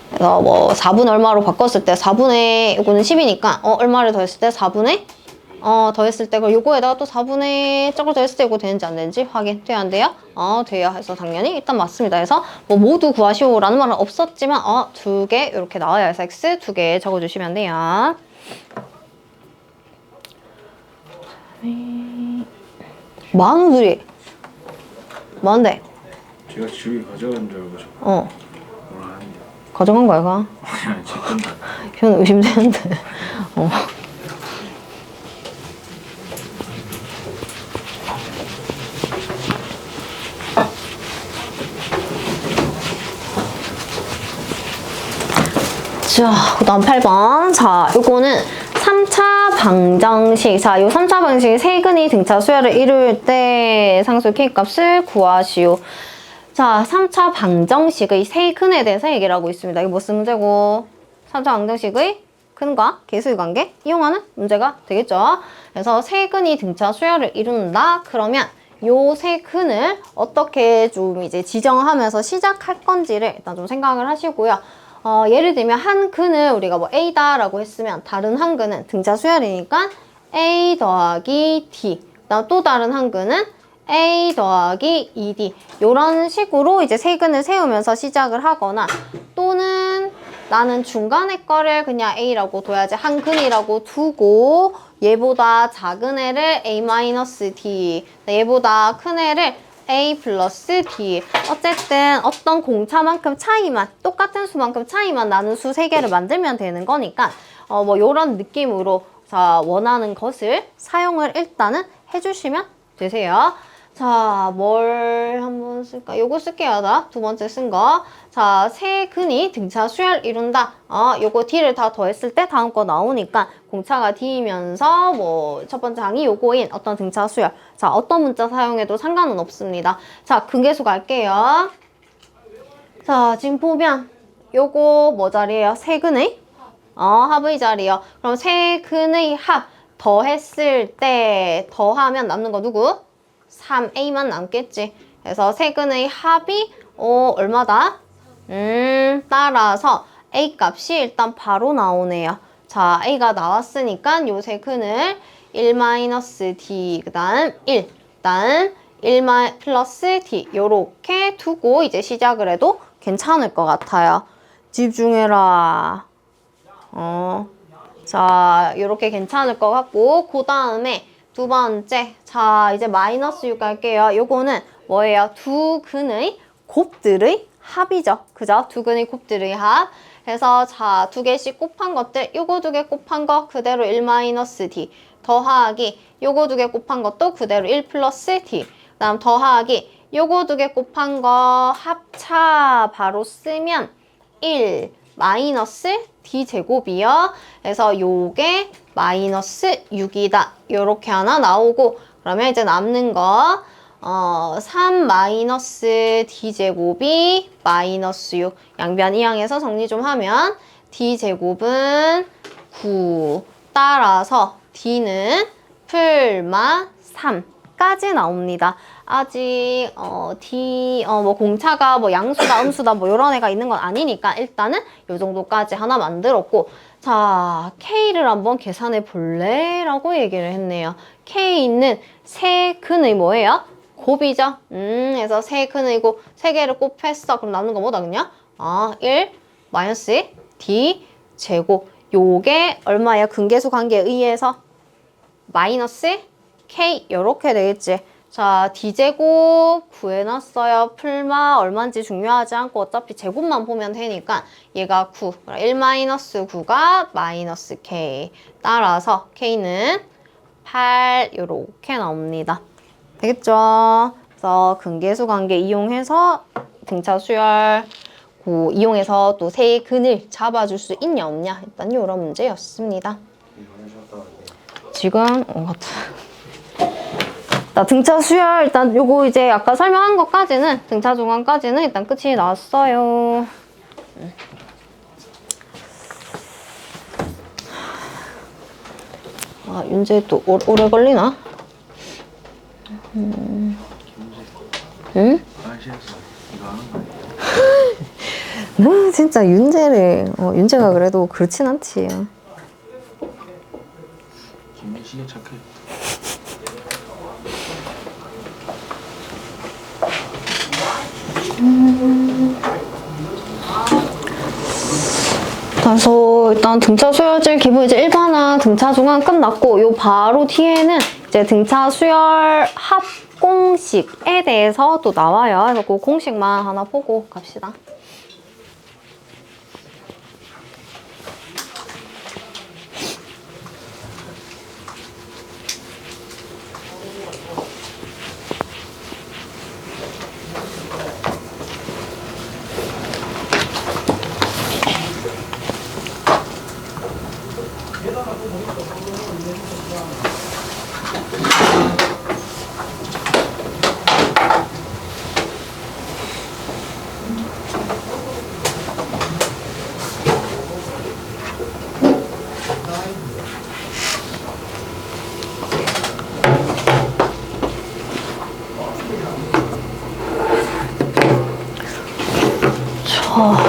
그래서 뭐 4분 얼마로 바꿨을 때 4분의 요거는 10이니까 얼마를 더했을 때 4분의 더했을 때 그럼 요거에다가 또 4분의 저걸 더했을 때 이거 되는지 안 되는지 확인 돼야 안 돼요? 돼요. 해서 당연히 일단 맞습니다. 해서 뭐 모두 구하시오라는 말은 없었지만 두 개 이렇게 나와요. 해서 x 두 개 적어주시면 돼요. 만우들이 뭔데? 제가 집에 가져간 줄 알고 저 뭐라 하는데 가져간 거야, 가? 그냥 제 건데 걔는 의심되는데. 자, 그 다음 8번. 자, 요거는 3차 방정식. 자, 요 3차 방정식이 세근이 등차 수열을 이룰 때 상수 K값을 구하시오. 자, 3차 방정식의 세근에 대해서 얘기를 하고 있습니다. 이거 뭐 쓰는 문제고? 3차 방정식의 근과 계수의 관계 이용하는 문제가 되겠죠. 그래서 세근이 등차 수열을 이룬다. 그러면 요 세근을 어떻게 좀 이제 지정하면서 시작할 건지를 일단 좀 생각을 하시고요. 예를 들면 한 근을 우리가 뭐 A다라고 했으면 다른 한 근은 등차 수열이니까 A 더하기 D. 그다음 또 다른 한 근은 A 더하기 2D. 이런 식으로 이제 세 근을 세우면서 시작을 하거나 또는 나는 중간에 거를 그냥 A라고 둬야지 한 근이라고 두고 얘보다 작은 애를 A-D, 얘보다 큰 애를 A 플러스 D. 어쨌든 어떤 공차만큼 차이만, 똑같은 수만큼 차이만 나는 수 3개를 만들면 되는 거니까 뭐 요런 느낌으로 자 원하는 것을 사용을 일단은 해주시면 되세요. 자, 뭘 한번 쓸까? 요거 쓸게요. 나 두 번째 쓴 거. 자, 세 근이 등차 수열 이룬다. 요거 D를 다 더했을 때 다음 거 나오니까 공차가 D이면서 뭐 첫 번째 항이 요거인 어떤 등차 수열. 자, 어떤 문자 사용해도 상관은 없습니다. 자, 근계수 갈게요. 자, 지금 보면 요거 뭐 자리예요? 세 근의 합의 자리요. 그럼 세 근의 합 더했을 때 더하면 남는 거 누구? 3A만 남겠지. 그래서 세 근의 합이 얼마다? 따라서 A 값이 일단 바로 나오네요. 자, A가 나왔으니까 요 세 근을 1-D, 그 다음 1, 다음 1 플러스 D 요렇게 두고 이제 시작을 해도 괜찮을 것 같아요. 집중해라. 자, 요렇게 괜찮을 것 같고 그 다음에 두 번째, 자 이제 마이너스 6 갈게요. 요거는 뭐예요? 두 근의 곱들의 합이죠. 그죠? 두 근의 곱들의 합. 그래서 자, 두 개씩 곱한 것들, 요거 두 개 곱한 거 그대로 1-D 더하기 요거 두 개 곱한 것도 그대로 1 플러스 D. 그다음 더하기 요거 두 개 곱한 거 합차 바로 쓰면 1 마이너스 D 제곱이요. 그래서 요게 마이너스 6이다. 요렇게 하나 나오고 그러면 이제 남는 거 3 마이너스 D 제곱이 마이너스 6. 양변 이항에서 정리 좀 하면 D 제곱은 9. 따라서 D는 풀마 3까지 나옵니다. 아직 뭐 공차가 뭐 양수다 음수다 뭐 이런 애가 있는 건 아니니까 일단은 요 정도까지 하나 만들었고 자 K를 한번 계산해 볼래? 라고 얘기를 했네요. K는 세 근의 뭐예요? 곱이죠. 그래서 세 근의 곱 세 개를 곱했어. 그럼 남는 거 뭐다 그냥? 1 마이너스 D 제곱 요게 얼마야? 근계수 관계에 의해서 마이너스 k 요렇게 되겠지. 자, d제곱 구해놨어요. 풀마 얼마인지 중요하지 않고 어차피 제곱만 보면 되니까 얘가 9. 1-9가 마이너스 k. 따라서 k는 8 요렇게 나옵니다. 되겠죠? 그래서 근계수 관계 이용해서 등차 수열 이용해서 또 세 근을 잡아줄 수 있냐 없냐 일단 이런 문제였습니다. 지금 나 등차 수열 일단 요거 이제 아까 설명한 것까지는 등차 중간까지는 일단 끝이 났어요. 아 윤재 또 오래 걸리나? 응? 아시아서 이거 하는 거예요. 진짜 윤재를 윤재가 그래도 그렇진 않지. 김민식이 착해. 그래서 일단 등차 수열질 기본 이제 일반화 등차 중간 끝났고 요 바로 뒤에는 이제 등차 수열 합 공식에 대해서 또 나와요. 그래서 그 공식만 하나 보고 갑시다.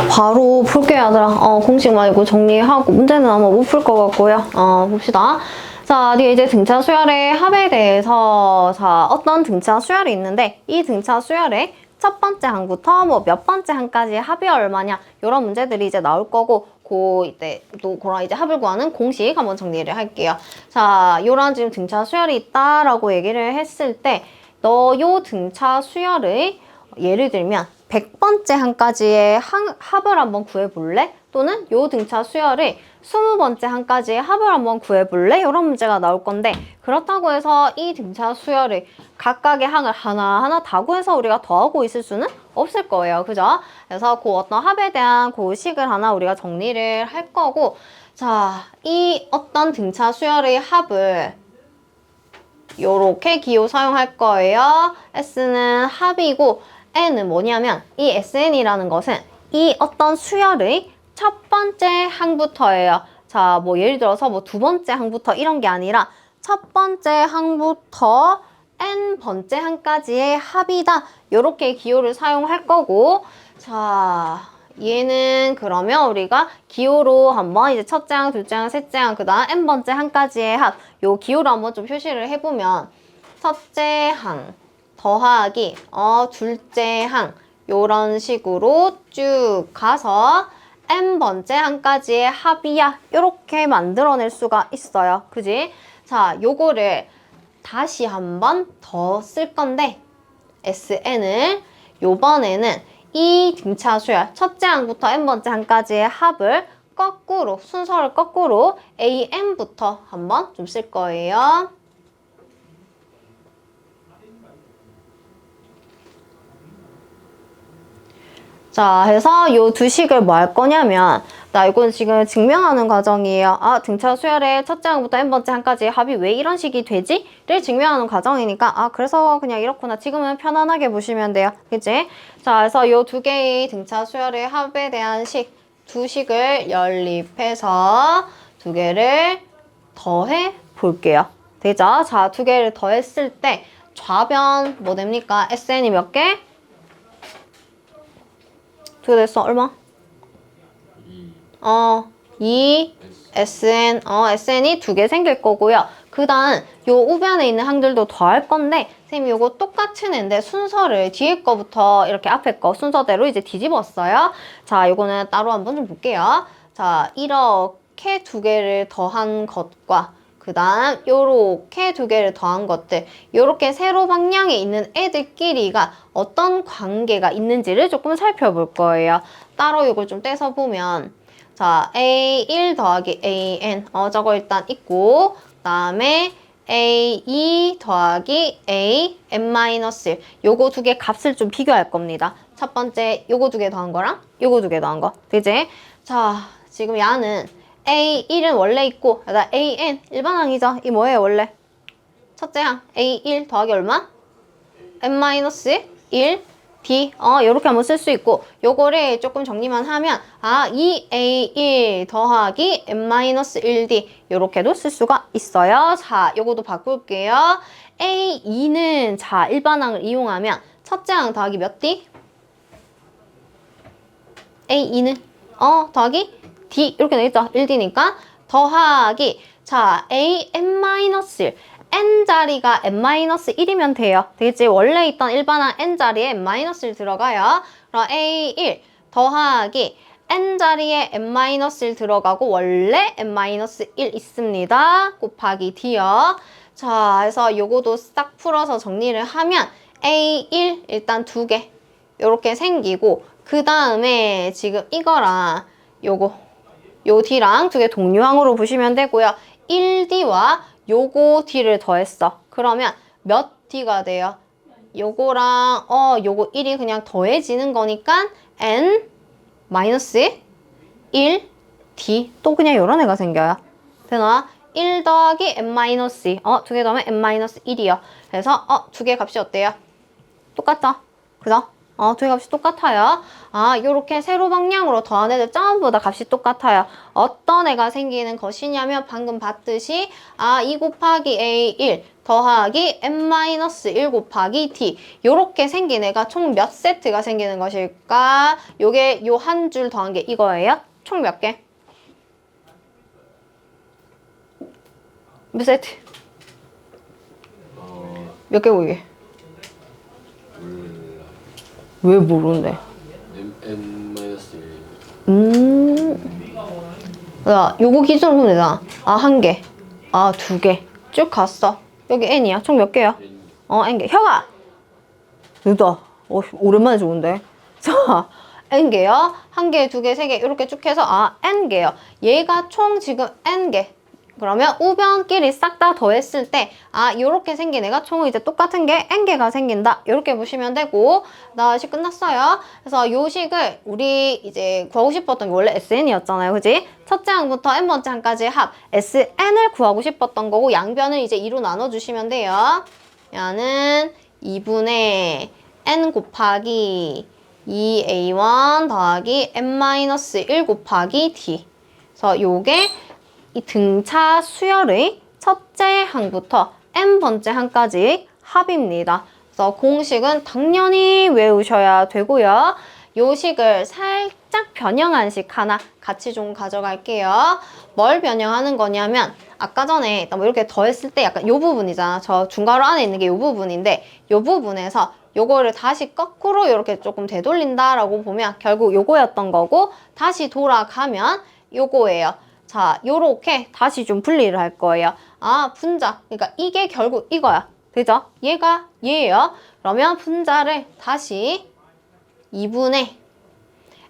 바로 볼게요, 얘들아. 공식만 이거 정리하고 문제는 아마 못 풀 것 같고요. 봅시다. 자, 뒤에 이제 등차 수열의 합에 대해서 자 어떤 등차 수열이 있는데 이 등차 수열의 첫 번째 항부터 뭐 몇 번째 항까지의 합이 얼마냐 이런 문제들이 이제 나올 거고 이때 또 그런 이제 합을 구하는 공식 한번 정리를 할게요. 자, 요런 지금 등차 수열이 있다라고 얘기를 했을 때 너 요 등차 수열의 예를 들면 100번째 항까지의 합을 한번 구해볼래? 또는 요 등차 수열의 20번째 항까지의 합을 한번 구해볼래? 이런 문제가 나올 건데 그렇다고 해서 이 등차 수열의 각각의 항을 하나하나 다 구해서 우리가 더하고 있을 수는 없을 거예요. 그죠? 그래서 그 어떤 합에 대한 그 식을 하나 우리가 정리를 할 거고 자, 이 어떤 등차 수열의 합을 요렇게 기호 사용할 거예요. S는 합이고 N은 뭐냐면 이 SN이라는 것은 이 어떤 수열의 첫 번째 항부터예요. 자, 뭐 예를 들어서 뭐 두 번째 항부터 이런 게 아니라 첫 번째 항부터 N번째 항까지의 합이다. 요렇게 기호를 사용할 거고 자, 얘는 그러면 우리가 기호로 한번 이제 첫째 항, 둘째 항, 셋째 항, 그 다음 N번째 항까지의 합 요 기호로 한번 좀 표시를 해보면 첫째 항 더하기 둘째 항 요런 식으로 쭉 가서 n번째 항까지의 합이야 요렇게 만들어낼 수가 있어요. 그지? 자, 요거를 다시 한번 더 쓸 건데 SN을 요번에는 이 등차 수열 첫째 항부터 n번째 항까지의 합을 거꾸로 순서를 거꾸로 AN부터 한번 좀 쓸 거예요. 자, 해서 요 두 식을 뭐 할 거냐면 나 이건 지금 증명하는 과정이에요. 아, 등차 수열의 첫째 항부터 n번째 항까지의 합이 왜 이런 식이 되지? 를 증명하는 과정이니까 아, 그래서 그냥 이렇구나. 지금은 편안하게 보시면 돼요. 그치? 자, 그래서 요 두 개의 등차 수열의 합에 대한 두 식을 연립해서 두 개를 더해 볼게요. 되죠? 자, 두 개를 더했을 때 좌변 뭐 됩니까? SN이 몇 개? 두 개 됐어? 얼마? 2 SN SN이 두 개 생길 거고요. 그 다음 요 우변에 있는 항들도 더할 건데 선생님이 요거 똑같은 애인데 순서를 뒤에 거부터 이렇게 앞에 거 순서대로 이제 뒤집었어요. 자, 요거는 따로 한번 좀 볼게요. 자, 이렇게 요렇게 두 개를 더한 것과 그 다음 요렇게 두 개를 더한 것들, 요렇게 세로 방향에 있는 애들끼리가 어떤 관계가 있는지를 조금 살펴볼 거예요. 따로 이걸 좀 떼서 보면, 자, A1 더하기 AN, 저거 일단 있고, 그 다음에 A2 더하기 AN-1, 요거 두 개 값을 좀 비교할 겁니다. 첫 번째 요거 두 개 더한 거랑 요거 두 개 더한 거, 그지? 자, 지금 야는 A1은 원래 있고, 그다음 AN 일반항이죠. 이 뭐예요 원래? 첫째 항 A1 더하기 얼마? N-1 D. 요렇게 한번 쓸 수 있고, 요거를 조금 정리만 하면 이 A1 더하기 N-1D 요렇게도 쓸 수가 있어요. 자, 요거도 바꿀게요. A2는 자, 일반항을 이용하면 첫째 항 더하기 몇 D? A2는 더하기 D 이렇게 되겠죠. 1D니까 더하기 자 AN-1 N자리가 N-1이면 돼요. 되겠지? 원래 있던 일반항 N자리에 N-1 들어가요. 그럼 A1 더하기 N자리에 N-1 들어가고 원래 N-1 있습니다. 곱하기 D요. 자, 그래서 요거도 싹 풀어서 정리를 하면 A1 일단 두 개 요렇게 생기고, 그 다음에 지금 이거랑 요 D랑 두 개 동류항으로 보시면 되고요. 1D와 요거 D를 더했어. 그러면 몇 D가 돼요? 요거랑 요거 1이 그냥 더해지는 거니까 N-1 D 또 그냥 요런 애가 생겨요. 되나? 1 더하기 N-2 두 개 더하면 N-1이요. 그래서 두 개 값이 어때요? 똑같죠? 그죠? 두 개 값이 똑같아요. 요렇게 세로 방향으로 더한 애들 전부 다 값이 똑같아요. 어떤 애가 생기는 것이냐면 방금 봤듯이 2 곱하기 A1 더하기 N-1 곱하기 D 요렇게 생긴 애가 총 몇 세트가 생기는 것일까? 요게 요 한 줄 더한 게 이거예요. 총 몇 개? 몇 세트? 몇 개고 이게? 왜 모르는데? N-1. 야, 요거 기준으로 보면 되잖아. 한 개. 두 개. 쭉 갔어. 여기 N이야. 총 몇 개야? N개. 혁아! 여기다. 오랜만에 좋은데. 자, N개요. 한 개, 두 개, 세 개. 이렇게 쭉 해서, N개요. 얘가 총 지금 N개. 그러면 우변끼리 싹 다 더했을 때 요렇게 생긴 애가 총 이제 똑같은 게 N개가 생긴다. 요렇게 보시면 되고, 나 식 끝났어요. 그래서 요 식을 우리 이제 구하고 싶었던 게 원래 SN이었잖아요. 그지? 첫째 항부터 N번째 항까지 합 SN을 구하고 싶었던 거고, 양변을 이제 2로 나눠주시면 돼요. 얘는 2분의 N 곱하기 2A1 더하기 N-1 곱하기 D. 그래서 요게 이 등차 수열의 첫째 항부터 N번째 항까지 합입니다. 그래서 공식은 당연히 외우셔야 되고요. 요 식을 살짝 변형한 식 하나 같이 좀 가져갈게요. 뭘 변형하는 거냐면, 아까 전에 뭐 이렇게 더했을 때 약간 요 부분이잖아. 저 중괄호 안에 있는 게 요 부분인데, 요 부분에서 요거를 다시 거꾸로 이렇게 조금 되돌린다라고 보면 결국 요거였던 거고, 다시 돌아가면 요거예요. 자, 요렇게 다시 좀 분리를 할 거예요. 분자. 그러니까 이게 결국 이거야. 그죠? 얘가 얘예요. 그러면 분자를 다시 2분의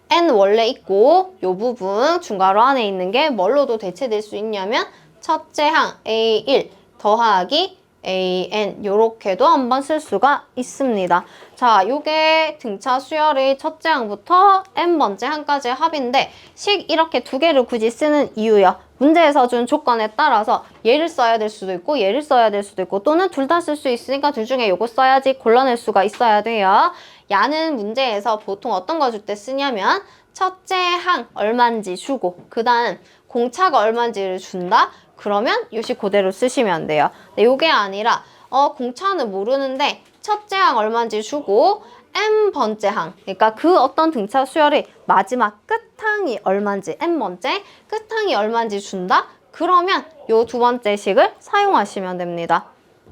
N 원래 있고, 요 부분 중괄호 안에 있는 게 뭘로도 대체될 수 있냐면 첫째 항 A1 더하기 AN 요렇게도 한번 쓸 수가 있습니다. 자, 요게 등차 수열의 첫째 항부터 N번째 항까지의 합인데, 식 이렇게 두 개를 굳이 쓰는 이유요. 문제에서 준 조건에 따라서 얘를 써야 될 수도 있고 얘를 써야 될 수도 있고, 또는 둘 다 쓸 수 있으니까 둘 중에 요거 써야지 골라낼 수가 있어야 돼요. 야는 문제에서 보통 어떤 거 줄 때 쓰냐면 첫째 항 얼만지 주고, 그 다음 공차가 얼만지를 준다? 그러면 요식 그대로 쓰시면 돼요. 근데 요게 아니라 공차는 모르는데 첫째 항 얼마인지 주고 N번째 항, 그러니까 그 어떤 등차 수열의 마지막 끝항이 얼마인지, N번째 끝항이 얼마인지 준다? 그러면 요 두 번째 식을 사용하시면 됩니다.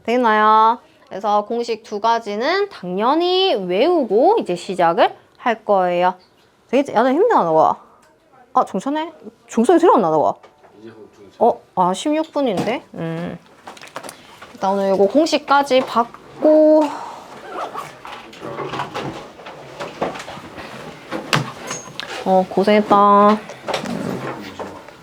되나요? 그래서 공식 두 가지는 당연히 외우고 이제 시작을 할 거예요. 되겠지? 야, 나 힘들어, 너가. 정천해? 중성이 들어왔나, 너가? 아 16분인데? 일단 오늘 이거 공식까지 받고 고생했다.